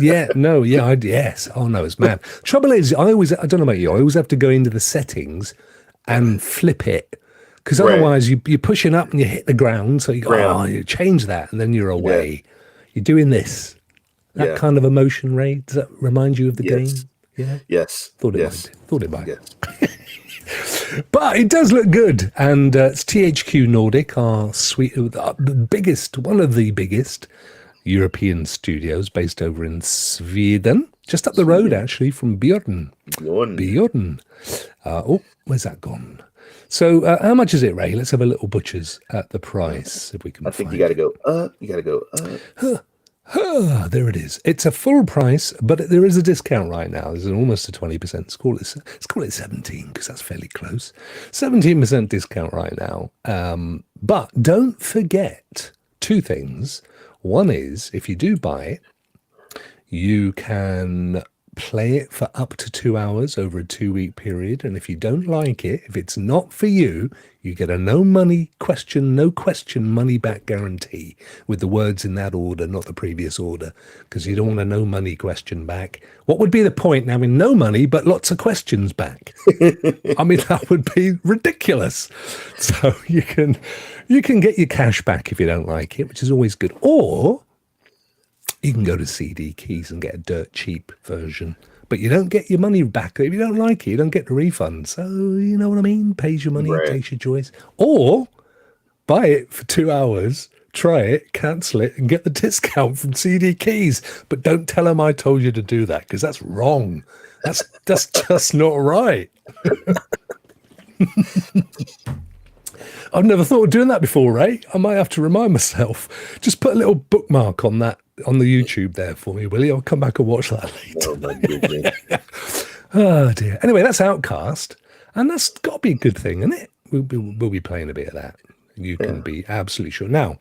Yeah, no, yeah, yes. Oh no, it's mad. Trouble is, I don't know about you. I always have to go into the settings and flip it because Right. otherwise you're pushing up and you hit the ground. So you go, Ground. oh, you change that, and then you're Yeah. away. You're doing this. That Yeah. kind of emotion, Ray. Does that remind you of the Yes. game? Yeah. Yes. Thought it Yes. might. Thought it might. Yes. But it does look good, and it's THQ Nordic, our the biggest, one of the biggest European studios, based over in Sweden, just up the road Sweden. actually from Björn. Bjorn. Björn. Oh, where's that gone? So, how much is it, Ray? Let's have a little butchers at the price if we I can think you find gotta it. go up. You gotta go up. Ah, there it is. It's a full price, but there is a discount right now. There's almost a 20%. Let's call it 17 because that's fairly close. 17% discount right now. But don't forget two things. One is if you do buy it, you can play it for up to 2 hours over a 2 week period. And if you don't like it, if it's not for you, you get a no question money back guarantee with the words in that order, not the previous order, because you don't want a no money question back. What would be the point in having no money but lots of questions back? I mean, that would be ridiculous. So you can get your cash back if you don't like it, which is always good. Or you can go to CD Keys and get a dirt cheap version, but you don't get your money back. If you don't like it, you don't get the refund. So, you know what I mean? Pays your money, Right. takes your choice. Or buy it for 2 hours, try it, cancel it, and get the discount from CD Keys. But don't tell them I told you to do that, because that's wrong. That's just not right. I've never thought of doing that before, Ray. I might have to remind myself. Just put a little bookmark on that on the YouTube there for me, will you? I'll come back and watch that later. Oh my goodness. Oh dear. Anyway, that's Outcast, and that's got to be a good thing, isn't it? We'll be playing a bit of that. You can be absolutely sure. Now,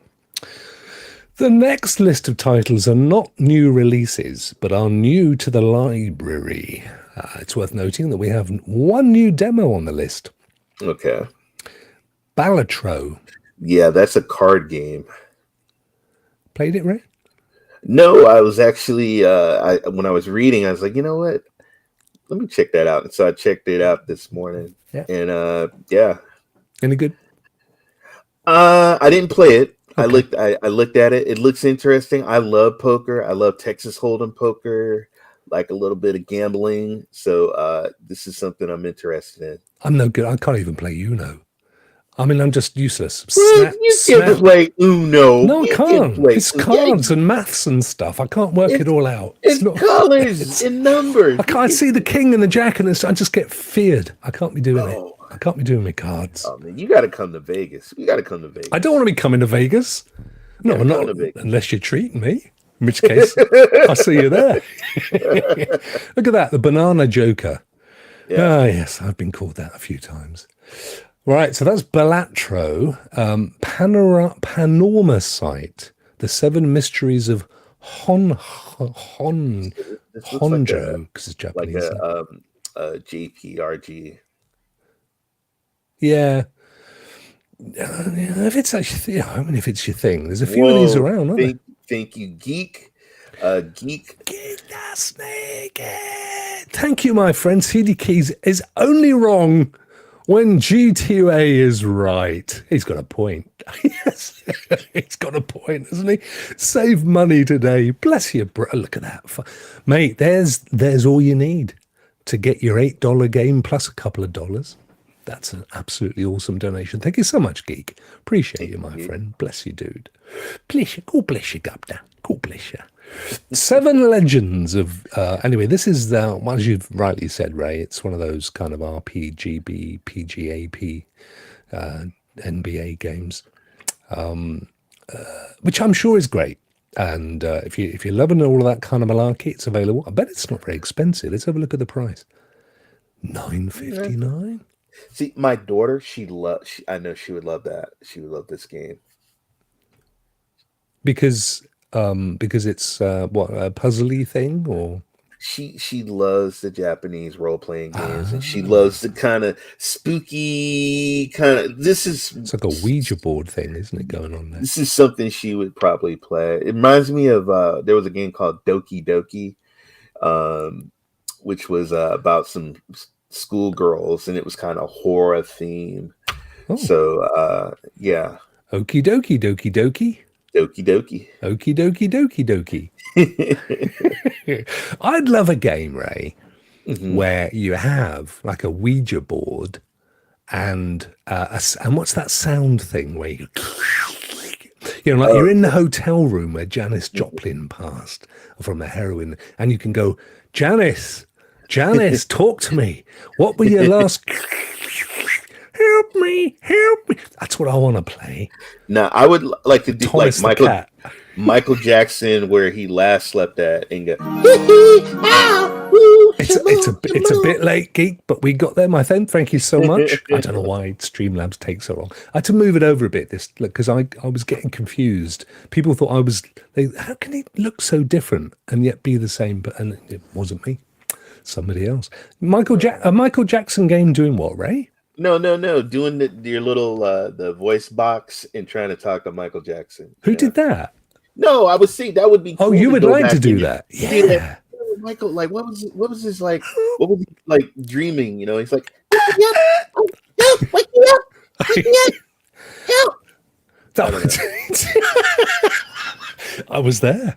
the next list of titles are not new releases, but are new to the library. It's worth noting that we have one new demo on the list. Okay. Balatro. Yeah, that's a card game. Played it, Ray? No, I was actually when I was reading, I was like, you know what? Let me check that out. And so I checked it out this morning. Yeah. And yeah. Any good? I didn't play it. Okay. I looked at it. It looks interesting. I love poker. I love Texas Hold'em poker, like a little bit of gambling. So this is something I'm interested in. I'm no good. I can't even play Uno. I mean, I'm just useless. You can play Uno. No, I You can't. can play It's cards and maths and stuff. I can't work it all out. It's not colors and numbers. I can't see the king and the jack, and I just get feared. I can't be doing it. I can't be doing my cards. Oh man, you got to come to Vegas. You got to come to Vegas. I don't want to be coming to Vegas. No, Yeah, not unless you're treating me. In which case, I'll see you there. Look at that, the banana joker. Yeah. Ah, yes, I've been called that a few times. Right, so that's Balatro, Panorama Site, the Seven Mysteries of Honjo, because it's Japanese. Like a JPRG. Yeah. If it's actually, I mean, if it's your thing, there's a few of these around, aren't there? Thank you, Geek. Geek the snake. Thank you, my friend. CD Keys is only wrong when GTA is right. He's got a point. Yes, he's got a point, hasn't he? Save money today. Bless you, bro. Look at that, mate. There's all you need to get your $8 game plus a couple of dollars. That's an absolutely awesome donation. Thank you so much, Geek. Appreciate you, my friend. Bless you, dude. Bless you. God bless you, Gubda. God bless you. Seven Legends of... anyway, this is, well, as you've rightly said, Ray, it's one of those kind of RPGB, PGAP, NBA games, which I'm sure is great. And if you're loving all of that kind of malarkey, it's available. I bet it's not very expensive. Let's have a look at the price. $9.59. See, my daughter, I know she would love that. She would love this game because it's what, a puzzly thing, or she loves the Japanese role playing games, and she loves the kind of spooky kind of. It's like a Ouija board thing, isn't it, going on there? This is something she would probably play. It reminds me of there was a game called Doki Doki, which was about some schoolgirls, and it was kind of horror theme. So yeah. Okie dokie, dokie dokie. Doki doki. Okie dokie, dokie dokie. I'd love a game, Ray, where you have like a Ouija board and what's that sound thing where you like you're in the hotel room where Janis Joplin passed from a heroin, and you can go, Janice, talk to me. What were your last... Help me. That's what I want to play. Now, I would like to do Thomas like Michael. Michael Jackson, where he last slept at, and go, ow, woo, It's a shalom. bit late, geek, but we got there, my friend. Thank you so much. I don't know why Streamlabs takes so long. I had to move it over a bit this because I was getting confused. People thought I was. How can he look so different and yet be the same? But and it wasn't me. Somebody else. A Michael Jackson game doing what, Ray? No, no, no. Doing your little the voice box and trying to talk to Michael Jackson. Who did that? No, I was saying that would be Oh, cool you to would go like to back do in and that? be like, Yeah. "Oh, Michael, like what was his like? What was he like dreaming? He's like, wake me up, oh, help, wake me up, wake me up, help. I That don't know. I was there.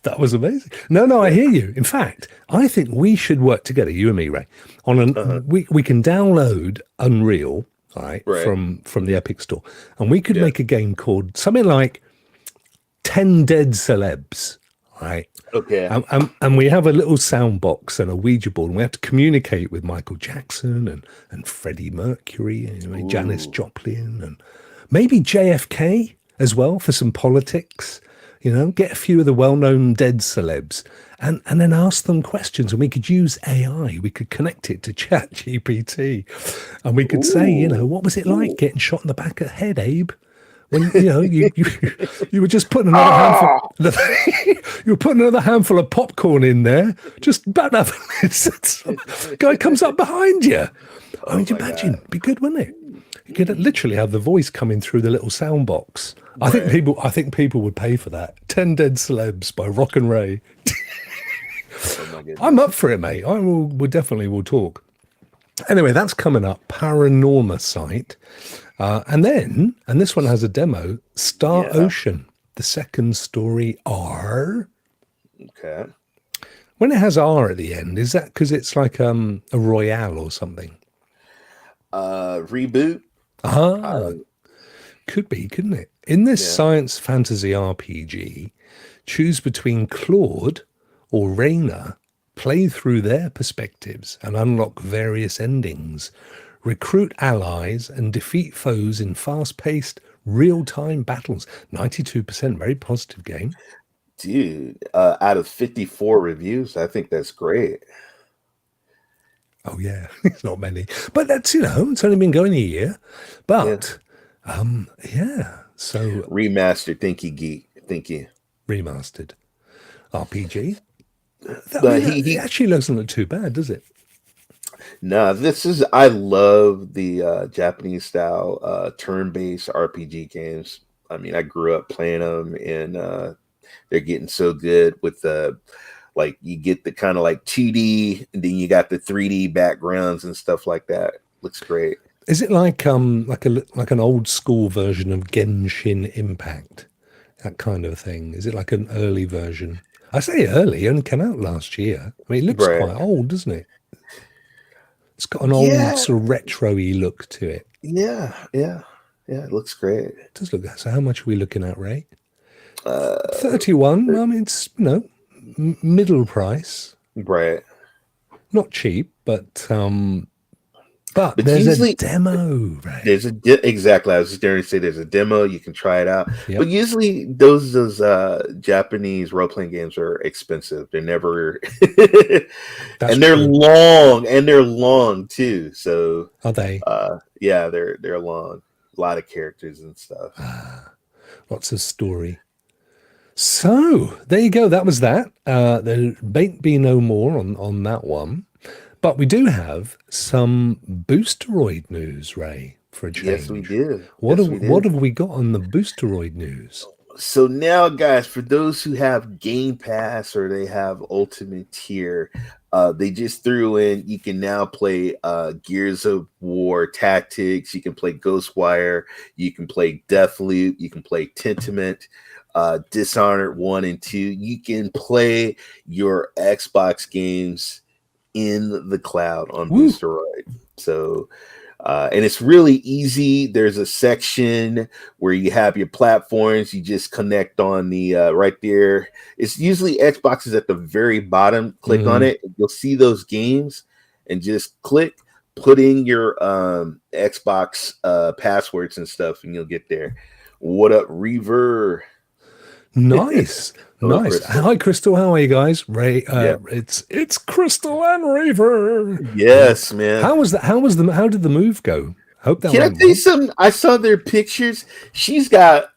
That was amazing. No, I Yeah. hear you. In fact, I think we should work together, you and me, Ray. Uh-huh. We can download Unreal, all right, Right. from the Epic Store, and we could Yeah. make a game called something like 10 Dead Celebs, right? Okay. And we have a little sound box and a Ouija board, and we have to communicate with Michael Jackson and Freddie Mercury and Janis Ooh. Joplin and maybe JFK as well for some politics. Get a few of the well-known dead celebs and then ask them questions. And we could use AI. We could connect it to Chat GPT, and we could say, Ooh. what was it like Ooh. getting shot in the back of the head, Abe? When you were just putting another handful, Ah. you were putting another handful of popcorn in there, just about to guy comes up behind you. I Oh mean, my imagine, God. it'd be good, wouldn't it? You could Mm. literally have the voice coming through the little sound box. Right. I think people would pay for that. 10 Dead Celebs by Rokk and Ray. Oh my I'm goodness. up for it, mate. We definitely will talk. Anyway, that's coming up. Paranorma site. And this one has a demo, Star Yeah. Ocean, the second story R. Okay. When it has R at the end, is that because it's like a Royale or something? Reboot. Ah, Uh, could be, couldn't it? In this yeah. science fantasy RPG, choose between Claude or Raina, play through their perspectives and unlock various endings, recruit allies and defeat foes in fast-paced, real-time battles. 92%, very positive game. Dude, out of 54 reviews, I think that's great. Oh yeah, it's not many, but that's it's only been going a year, Yeah. but yeah. So Remastered, thank you, geek. Thank you. remastered RPG. I But mean, he it actually doesn't look too bad, does it? no, I love the Japanese style turn-based RPG games. I mean, I grew up playing them, and they're getting so good with the like you get the kind of like 2D, and then you got the 3D backgrounds and stuff like that. Looks great. Is it like an old school version of Genshin Impact, that kind of thing? Is it like an early version? I say early, it only came out last year. I mean, it looks Right. quite old, doesn't it? It's got an old Yeah, sort of retro-y look to it. yeah. It looks great. It does look. So how much are we looking at, Ray? Uh 31. I mean, it's middle price, right. not cheap, but But there's a usually demo, Ray. exactly. I was just going to say there's a demo. You can try it out. But Yep, usually those Japanese role playing games are expensive. They're never, that's and they're true. long, and they're long too. So Are they? yeah, they're long. A lot of characters and stuff. Lots of story. So there you go. That was that. There may be no more on that one, but we do have some Boosteroid news, Ray, for a Yes, we change. do. Yes, we What do. have we got on the Boosteroid news? So now, guys, for those who have Game Pass or they have Ultimate Tier, they just threw in. You can now play Gears of War Tactics. You can play Ghostwire. You can play Deathloop. You can play Pentiment, Dishonored 1 and 2. You can play your Xbox games in the cloud on Woo! Boosteroid. So and it's really easy. There's a section where you have your platforms. You just connect on the right there. It's usually Xbox is at the very bottom. Click on Hmm. it. You'll see those games and just click, put in your Xbox passwords and stuff, and you'll get there. What up, Reaver? Nice, Hello, nice. Crystal. Hi, Crystal. How are you guys? Ray, Yeah. it's Crystal and Raver. Yeah. Yes, man. How was that? How was the? How did the move go? Hope that Can I went tell you well. something? I saw their pictures. She's got,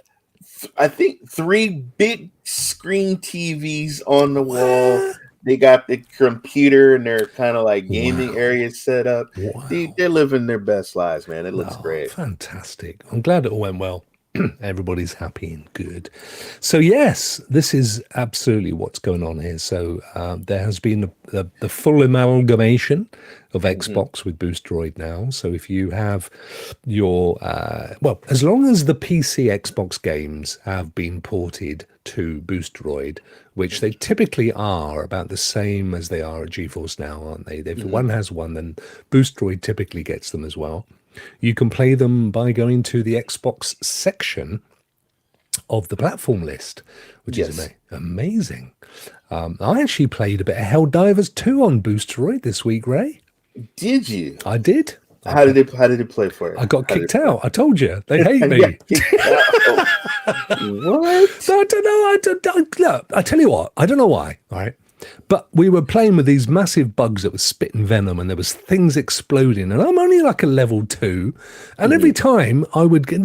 I think, three big screen TVs on the wall. What? They got the computer and their kind of like gaming Wow, area set up. wow. They're living their best lives, man. It looks Oh, great. fantastic. I'm glad it all went well. Everybody's happy and good. So, yes, this is absolutely what's going on here. So, there has been the full amalgamation of Hmm. Xbox with Boosteroid now. So, if you have your, well, as long as the PC Xbox games have been ported to Boosteroid, which they typically are about the same as they are at GeForce Now, aren't they? If Hmm. one has one, then Boosteroid typically gets them as well. You can play them by going to the Xbox section of the platform list, which is Yes. amazing. I actually played a bit of Helldivers 2 on Boosteroid this week, Ray. Did you? I did. How did it play for you? I got How did kicked it play? out. I told you they hate You got me. kicked out. What? No, I don't know. Look, I tell you what. I don't know why. All right. But we were playing with these massive bugs that were spitting venom, and there was things exploding. And I'm only like a level 2, and every Mhm. time I would get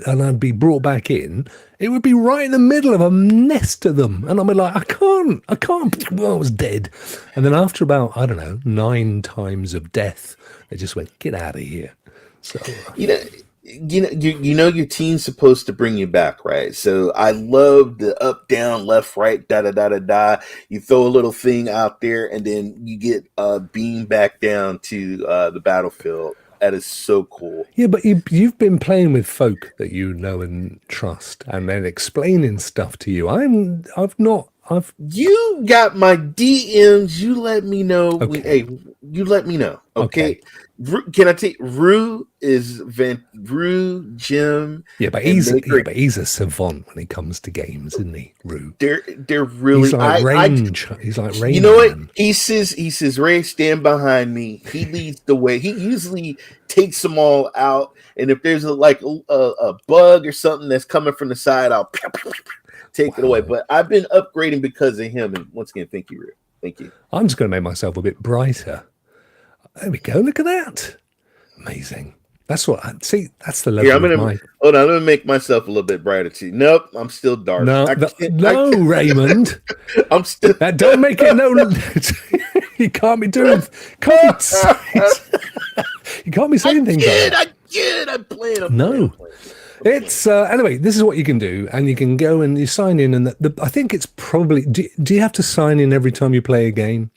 and I'd be brought back in, it would be right in the middle of a nest of them, and I'd be like, I can't. Well, I was dead. And then after about I don't know 9 times of death, they just went, get out of here. So You know, you know your team's supposed to bring you back, right? So I love the up, down, left, right, da da da da da. You throw a little thing out there, and then you get beamed back down to the battlefield. That is so cool. yeah, but you've been playing with folk that you know and trust, and then explaining stuff to you. I've not. I've You got my DMs. You let me know. okay. Hey, you let me know. Okay. Okay. Can I take Rue is Rue, Jim, Yeah, but and Maker. he's a savant when it comes to games, isn't he, Rue? They're He's really like I range. He's like you Rain know what Man. he says Ray, stand behind me. He leads the way. He usually takes them all out, and if there's a bug or something that's coming from the side, I'll take it away. Wow. But I've been upgrading because of him, and once again, thank you, Ray. Thank you. I'm just going to make myself a bit brighter. There we go. Look at that. Amazing. That's what I see. That's the Here, level of my. hold on. I'm gonna make myself a little bit brighter too. Nope, I'm still dark. No, I can't. I no, can't. Raymond. I'm still. That don't make it no. You can't be doing. Can't be. You can't be saying things like that. I kid. I'm playing. I'm No. playing. It's anyway. This is what you can do, and you can go and you sign in, and I think it's probably. Do you have to sign in every time you play a game?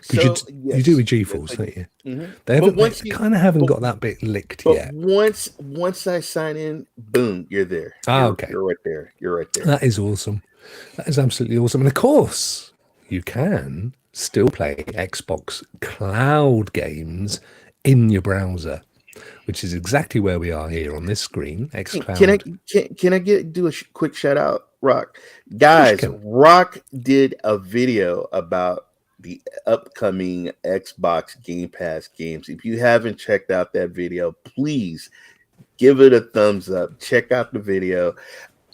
Because So you do yes, with yes, GeForce, I don't do. you? Mhm. They But haven't. They once you, kind of haven't but, got that bit licked but yet. once I sign in, boom, you're there. Ah, okay. You're right there. You're right there. That is awesome. That is absolutely awesome. And of course, you can still play Xbox Cloud games in your browser, which is exactly where we are here on this screen. Hey, can I xCloud. can I do a quick shout out, Rock? Of course you Guys, can. Rock did a video about the upcoming Xbox Game Pass games. If you haven't checked out that video, please give it a thumbs up. Check out the video.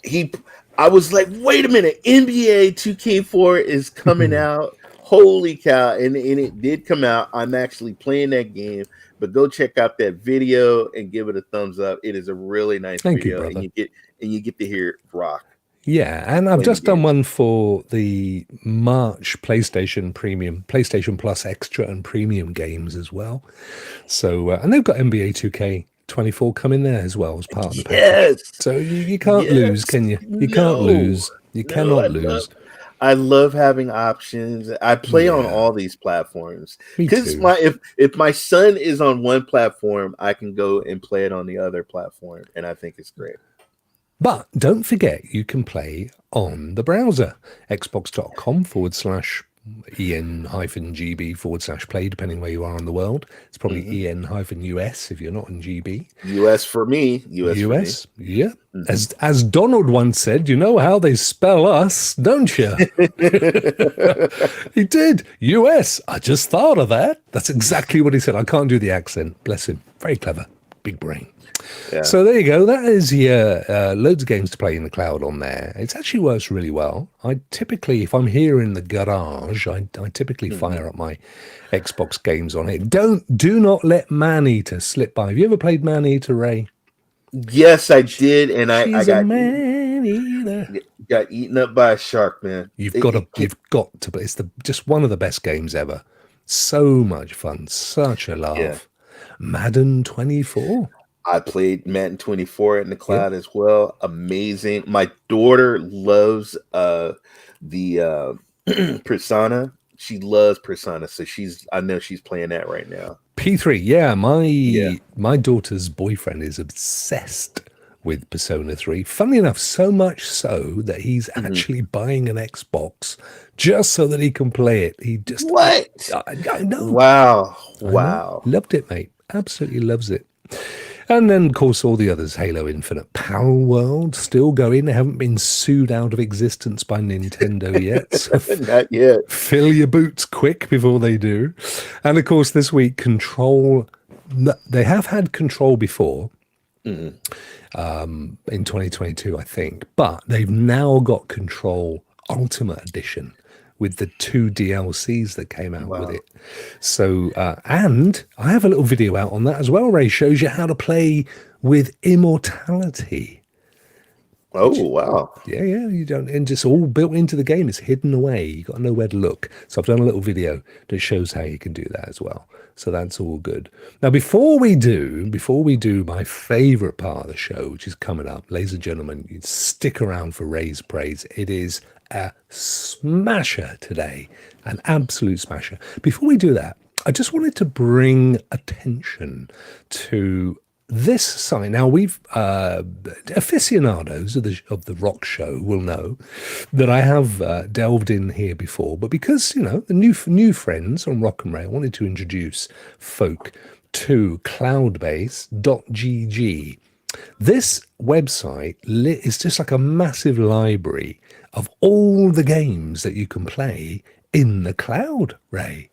He I was like, wait a minute, NBA 2K4 is coming out. Holy cow. And it did come out. I'm actually playing that game, but go check out that video and give it a thumbs up. It is a really nice Thank you, video, and brother. you get to hear Rock Yeah, and I've play the just done games. one for the March PlayStation Premium, PlayStation Plus Extra and Premium games as well. So, and they've got NBA 2K24 coming there as well as part of the package. Yes. So you can't lose, Yes. can you? You can't No. lose. You No, cannot lose. I love having options. I play on Yeah, all these platforms me because too. if my son is on one platform, I can go and play it on the other platform, and I think it's great. But don't forget, you can play on the browser, xbox.com/en-gb/play, depending where you are in the world. It's Hmm. probably en-us if you're not in GB. US for me, US for me. US, yeah. Hmm. As Donald once said, you know how they spell us, don't you? He did. US. I just thought of that. That's exactly what he said. I can't do the accent. Bless him. Very clever. big brain. Yeah. So there you go. That is loads of games to play in the cloud on there. It actually works really well. I typically, if I'm here in the garage, I typically fire up my Xbox games on it. Do not let Maneater slip by. Have you ever played Maneater, Ray? Yes, I did, and I She's a man-eater. got eaten up by a shark, man. You've got to, but it's just one of the best games ever. So much fun, such a Yeah. laugh. Madden 24. I played Madden 24 in the Yep. cloud as well. Amazing. My daughter loves the Persona. She loves Persona, so I know she's playing that right now. P3, yeah. My daughter's boyfriend is obsessed with Persona 3. Funnily enough, so much so that he's actually buying an Xbox just so that he can play it. He just What? I know. Wow. I know. Wow. Loved it, mate. Absolutely loves it. And then, of course, all the others, Halo Infinite, Power World, still going. They haven't been sued out of existence by Nintendo yet. So Not yet. fill your boots quick before they do. And, of course, this week, Control. They have had Control before in 2022, I think. But they've now got Control Ultimate Edition with the 2 DLCs that came out with it. So, and I have a little video out on that as well, Ray. Shows you how to play with immortality. Oh, wow. Yeah, you don't, and just all built into the game. It's hidden away. You got to know where to look. So I've done a little video that shows how you can do that as well. So that's all good. Now, before we do my favorite part of the show, which is coming up, ladies and gentlemen, you stick around for Ray's Praise. It is a smasher today, an absolute smasher. Before we do that, I just wanted to bring attention to this site. Now, we've aficionados of the Rokk show will know that I have delved in here before, but because the new friends on Rokk and Ray, I wanted to introduce folk to cloudbase.gg. This website is just like a massive library of all the games that you can play in the cloud, Ray.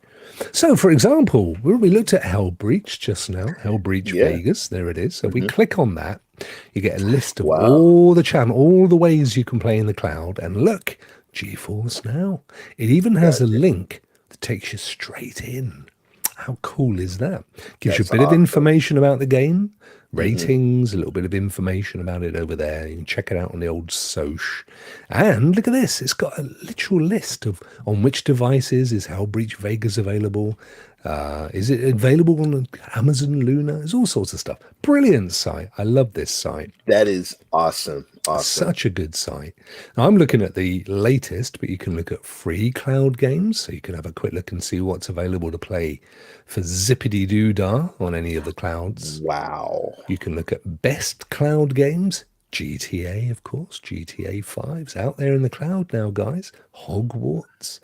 So, for example, we looked at Hellbreach just now, Hellbreach Vegas, there it is. So we click on that, you get a list of all the ways you can play in the cloud, and look, GeForce Now. It even has a link that takes you straight in. How cool is that? Gives you a bit of information about the game, ratings, a little bit of information about it over there. You can check it out on the old Soch. And look at this. It's got a literal list of on which devices is Hellbreach Vegas available. Is it available on Amazon Luna? There's all sorts of stuff. Brilliant site. I love this site. That is awesome. Such a good site. Now, I'm looking at the latest, but you can look at free cloud games. So you can have a quick look and see what's available to play for zippity-doo-dah on any of the clouds. Wow. You can look at best cloud games. GTA, of course. GTA 5's out there in the cloud now, guys. Hogwarts.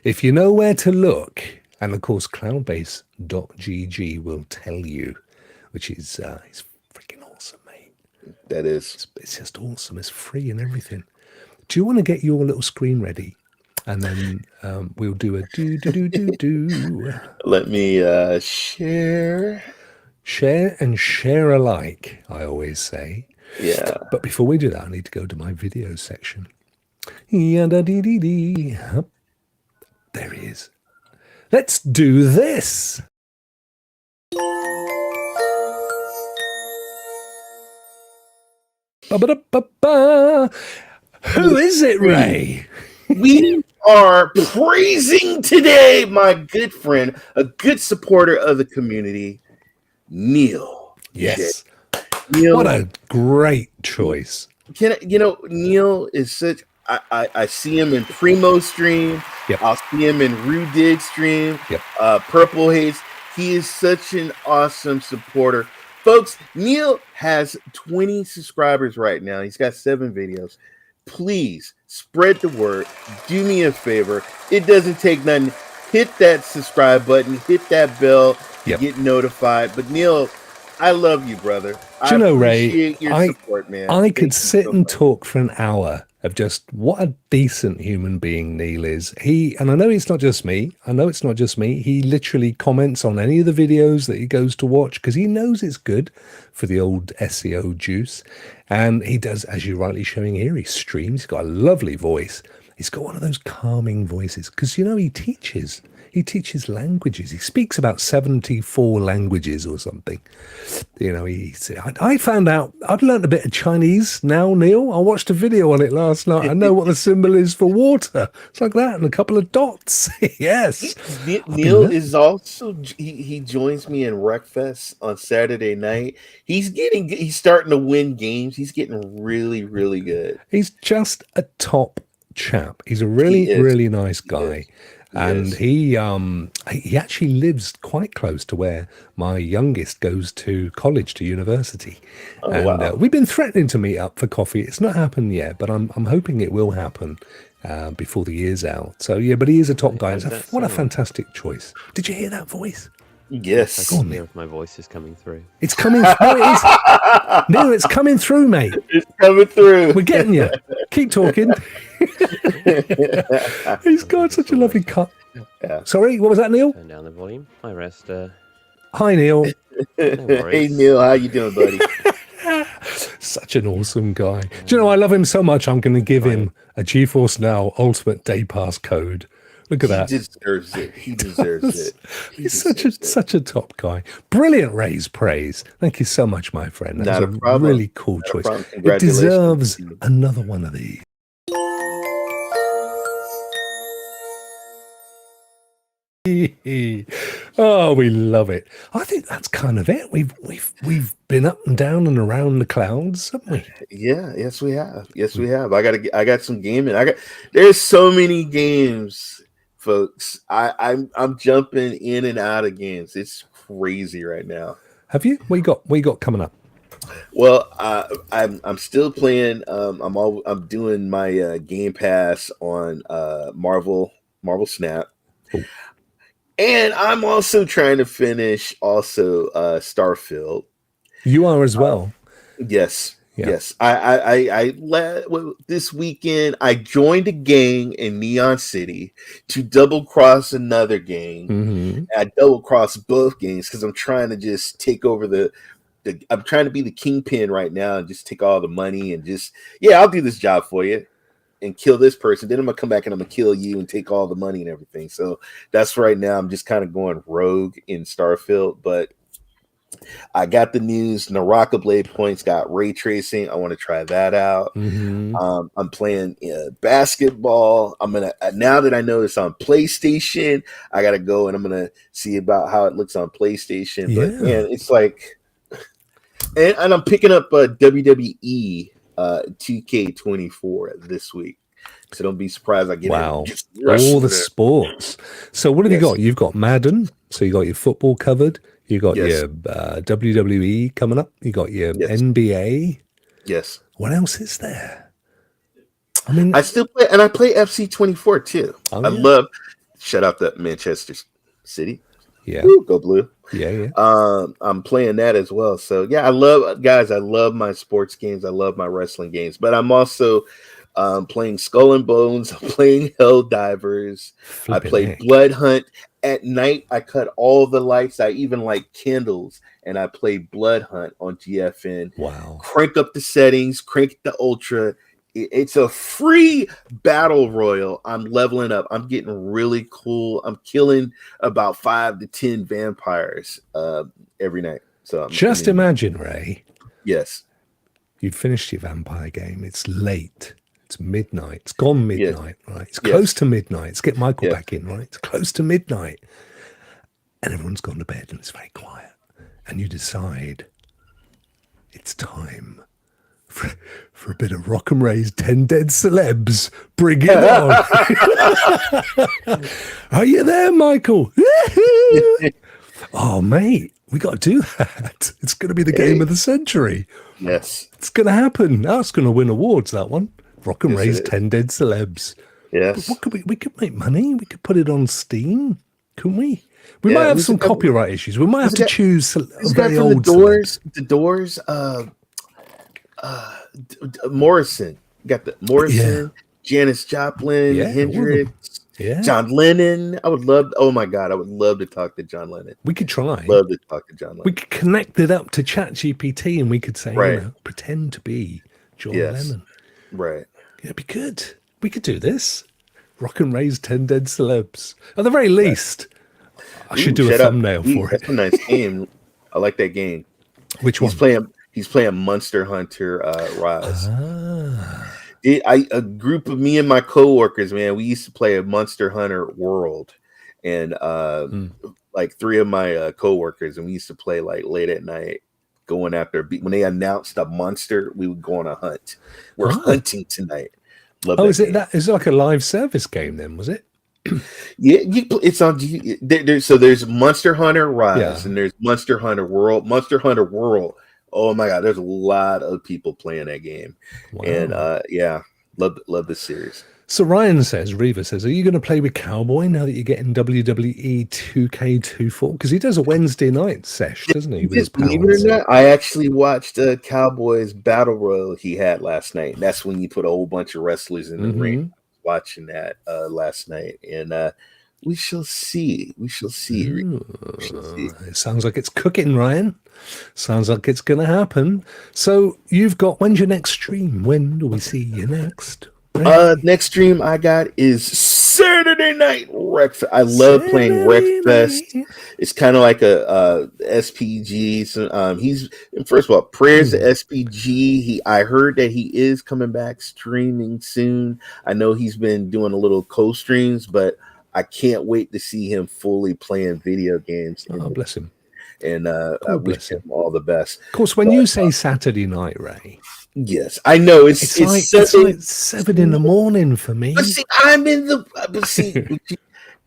If you know where to look, and of course, cloudbase.gg will tell you, which is it's freaking awesome, mate. That is. It's just awesome. It's free and everything. Do you want to get your little screen ready? And then we'll do a do. Let me share. Share and share alike, I always say. Yeah. But before we do that, I need to go to my video section. Yada-dee-dee-dee. There he is. Let's do this. Ba-ba-da-ba-ba. Who is it, Ray? We are praising today my good friend, a good supporter of the community, Neil. Yes. Neil, What a great choice. Neil is such. I see him in Primo stream. Yep. I'll see him in Rudig stream. Yep. Purple Haze. He is such an awesome supporter. Folks, Neil has 20 subscribers right now. He's got 7 videos. Please spread the word. Do me a favor. It doesn't take nothing. Hit that subscribe button. Hit that bell to get notified. But Neil, I love you, brother. Do I you know, Ray? appreciate your I support, man. I could Thank you sit so and much. talk for an hour of just what a decent human being Neil is. And I know it's not just me. I know it's not just me. He literally comments on any of the videos that he goes to watch because he knows it's good for the old SEO juice. And he does, as you're rightly showing here, he streams. He's got a lovely voice. He's got one of those calming voices because, you know, he teaches. He teaches languages. He speaks about 74 languages or something. You know, I found out, I've learned a bit of Chinese now, Neil. I watched a video on it last night. I know what the symbol is for water. It's like that and a couple of dots. Yes. I've been Neil learning. is also he joins me in Wreckfest on Saturday night. He's starting to win games. He's getting really, really good. He's just a top chap. He's a He really, is. really nice He is. guy. He And is. he actually lives quite close to where my youngest goes to college, to university. Oh And wow. we've been threatening to meet up for coffee. It's not happened yet, but I'm hoping it will happen before the year's out. So yeah, but he is a top Right, guy. how does that What a sound? fantastic choice. Did you hear that voice? Yes, I Yes. can hear if my voice is coming through. It's coming. No, it is. Neil, it's coming through, mate. It's coming through. We're getting you. Keep talking. He's got such a lovely cut. Yeah. Sorry, what was that, Neil? Turn down the volume. Hi, Rest. Hi, Neil. Hey worries. Neil, how you doing, buddy? Such an awesome guy. Do you know, I love him so much, I'm going to give him a GeForce Now Ultimate Day Pass code. Look at He that. deserves it. He deserves it. He He's deserves it. such a top guy. Brilliant Ray's praise. Thank you so much, my friend. That's Not a problem. really cool Not a choice. problem. It Congratulations deserves to you. another one of these. Oh, we love it. I think that's kind of it. We've been up and down and around the clouds, haven't we? Yeah, yes we have. Yes we have. I got some gaming. There's so many games, folks. I'm jumping in and out of games. It's crazy right now. Have you? What you got coming up? Well, I'm still playing. I'm doing my Game Pass on Marvel Snap, Oh. and I'm also trying to finish Starfield. You are as well. Yes, Yeah. yes. This weekend I joined a gang in Neon City to double cross another gang. Mm-hmm. I double cross both gangs because I'm trying to just take over I'm trying to be the kingpin right now and just take all the money and I'll do this job for you and kill this person. Then I'm gonna come back and I'm gonna kill you and take all the money and everything. So that's right now. I'm just kind of going rogue in Starfield, but I got the news. Naraka Blade Points got ray tracing. I want to try that out. Mm-hmm. I'm playing basketball. I'm gonna now that I know it's on PlayStation, I gotta go and I'm gonna see about how it looks on PlayStation. But Yeah. man, it's like. And I'm picking up WWE 2K24 this week. So don't be surprised I get Wow. in just All wrestling the it. sports. So what have you Yes. got? You've got Madden. So you got your football covered. You got Yes. your WWE coming up. You got your Yes. NBA. Yes. What else is there? I mean, I still play, and I play FC24 too. Oh, I yeah. love, shout out to Manchester City. yeah, Woo, go blue. yeah. I'm playing that as well. So yeah, I love my sports games. I love my wrestling games, but I'm also playing Skull and Bones. I'm playing Hell Divers. I Flipping play heck. Blood Hunt. At night, I cut all the lights. I even light candles, and I play Blood Hunt on GFN. Wow. Crank up the settings, crank the ultra. It's a free battle royal. I'm leveling up. I'm getting really cool. I'm killing about 5 to 10 vampires every night. So Just imagine, Ray, yes, you've finished your vampire game. It's late. It's midnight. It's gone Yes. midnight, right? It's Yes. close to midnight. Let's get Michael Yes. back in, right? It's close to midnight. And everyone's gone to bed and it's very quiet. And you decide it's time for a bit of Rokk and Ray's 10 Dead Celebs. Bring it on. Are you there, Michael? Oh, mate, we got to do that. It's going to be the game of the century. yes, It's going to happen. That's going to win awards, that one. Rokk and Yes, it Ray's is. 10 Dead Celebs. yes. What could we could make money. We could put it on Steam. Couldn't we? We might Yeah, have some copyright issues. We might have to choose a who's the guy very from old celeb. The Doors, Morrison. Got the Yeah. Morrison, Janis Joplin, Yeah, all of them. Hendrix, Yeah. John Lennon. I would love. Oh my God, I would love to talk to John Lennon. We could try. Love to talk to John We Lennon. could connect it up to ChatGPT and we could say, Right. pretend to be John Yes. Lennon. Right. It'd be good. We could do this. Rokk and Ray's 10 Dead Celebs. At the very least, I should do a thumbnail for it. That's a nice game. I like that game. Which one? He's playing Monster Hunter Rise. Ah. A group of me and my coworkers, man, we used to play a Monster Hunter World, and like 3 of my coworkers, and we used to play like late at night, going after when they announced a monster, we would go on a hunt. We're hunting tonight. Love is game. it that? Is it like a live service game then? Was it? Yeah, it's on. So there's Monster Hunter Rise, and there's Monster Hunter World. Monster Hunter World. Oh my God, there's a lot of people playing that game, and love the series. So Reva says, are you going to play with Cowboy now that you're getting WWE 2K24? Because he does a Wednesday night sesh, doesn't he? With his Believe it or not, I actually watched Cowboy's Battle Royal he had last night. And that's when you put a whole bunch of wrestlers in the ring. Watching that last night, and we shall see. We shall see. It sounds like it's cooking, Ryan. Sounds like it's going to happen. So when's your next stream? When do we see you next? Next stream I got is Saturday night Wreck. I love playing Wreck Fest. It's kind of like a SPG. So, he's first of all, prayers to SPG. I heard that he is coming back streaming soon. I know he's been doing a little co-streams, but I can't wait to see him fully playing video games. Bless him. And I wish him all the best. Of course, when you say Saturday night, Ray. Yes, I know it's like 7 in the morning for me. But see, I'm in the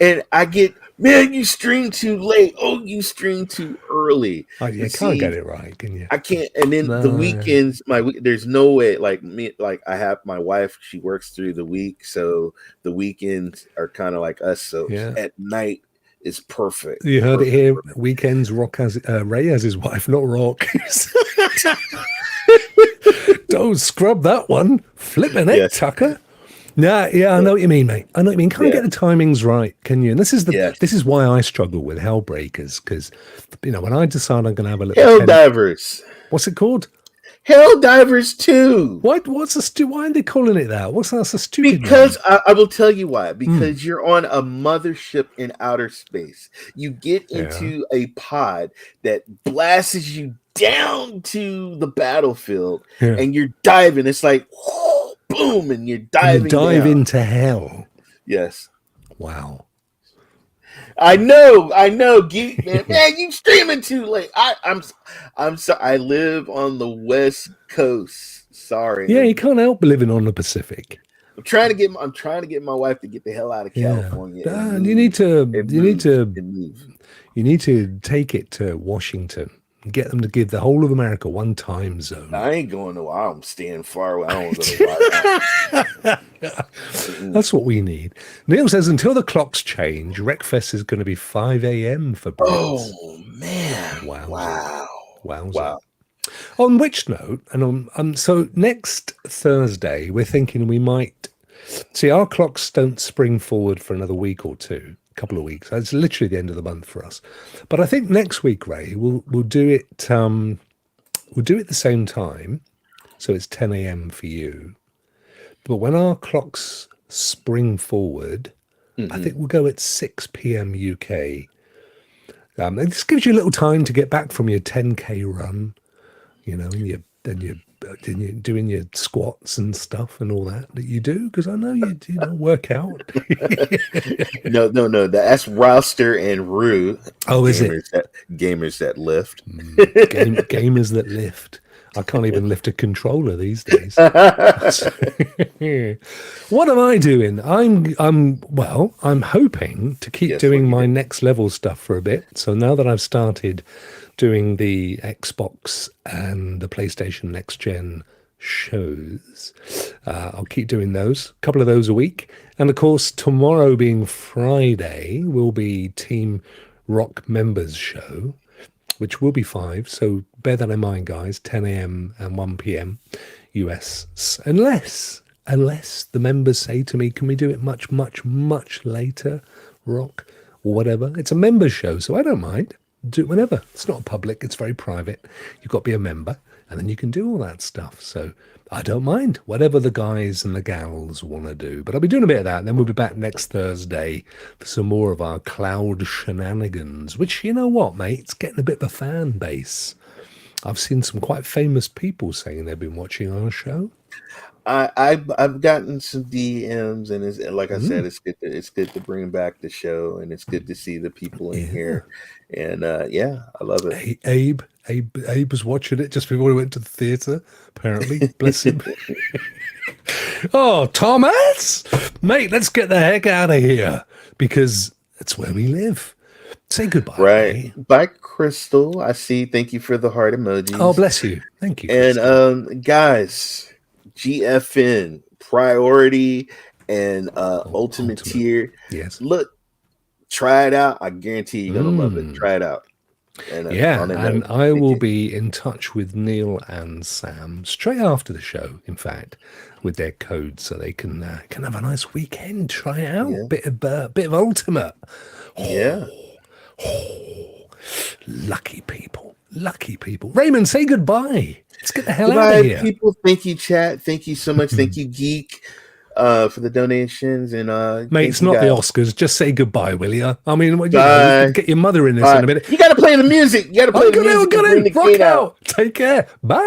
and I get, man, you stream too late. Oh, you stream too early. Oh, you can't get it right, can you? I can't. And then the weekends, there's no way. Like me, like I have my wife. She works through the week, so the weekends are kind of like us. So at night is perfect. You heard it here. Weekends, Ray has his wife, not Rokk. Don't scrub that one. Flipping it, Tucker. Nah, I know what you mean, mate. I know what you mean. Can't get the timings right, can you? And this is why I struggle with Hellbreakers, because when I decide I'm going to have a little Helldivers. What's it called? Helldivers 2. Why are they calling it that? That's a stupid Because I will tell you why. Because you're on a mothership in outer space. You get into a pod that blasts you down to the battlefield, and you're diving. It's like boom, and you're diving. Dive into hell. Yes. Wow. I know, man, you streaming too late. I'm sorry. I live on the West Coast. Sorry. Yeah, you can't help living on the Pacific. I'm trying to get my wife to get the hell out of California. You need to take it to Washington. Get them to give the whole of America one time zone. I ain't going to. I'm staying far away. I don't go to That's what we need. Neil says until the clocks change, Wreckfest is going to be 5 a.m. for Brits. Oh man! Wow! On which note, and so next Thursday, we're thinking we might see our clocks don't spring forward for another week or two. Couple of weeks. It's literally the end of the month for us. But I think next week, Ray, we'll do it. We'll do it the same time, so it's 10 a.m. for you. But when our clocks spring forward, I think we'll go at 6 p.m. UK. And this gives you a little time to get back from your 10K run. Then you're doing your squats and stuff and all that you do, because I know you work out. No. That's Roster and Rue. Oh, is it? Gamers that lift. Gamers that lift. I can't even lift a controller these days. What am I doing? I'm hoping to keep doing my next level stuff for a bit. So now that I've started doing the Xbox and the PlayStation Next Gen shows. I'll keep doing those, a couple of those a week. And of course, tomorrow being Friday will be Team Rokk members show, which will be 5. So bear that in mind, guys. 10 a.m. and 1 p.m. US, unless the members say to me, can we do it much, much, much later, Rokk, or whatever? It's a members show, so I don't mind. Do it whenever. It's not public. It's very private. You've got to be a member, and then you can do all that stuff. So I don't mind whatever the guys and the gals want to do. But I'll be doing a bit of that, and then we'll be back next Thursday for some more of our cloud shenanigans, which, you know what, mate? It's getting a bit of a fan base. I've seen some quite famous people saying they've been watching our show. I've gotten some DMs, and it's like I said, it's good to bring back the show, and it's good to see the people in here, and I love it. Abe was watching it just before we went to the theatre. Apparently, bless him. Oh, Thomas, mate, let's get the heck out of here because it's where we live. Say goodbye. Right. Mate. Bye, Crystal. I see. Thank you for the heart emojis. Oh, bless you. Thank you. And guys, GFN priority and ultimate tier. Yes. Look, try it out. I guarantee you're gonna love it. Try it out. And, and I will be in touch with Neil and Sam straight after the show, in fact, with their codes so they can have a nice weekend. Try it out. Yeah. Bit of ultimate. Yeah. Lucky people. Raymond, say goodbye. Let's get the hell out of here. People. Thank you, chat. Thank you so much. Thank you, Geek, for the donations. And mate, it's not the Oscars. Just say goodbye, will you? I mean, you get your mother in this in a minute. You got to play the music. You got to play the music. Rock out. Take care. Bye.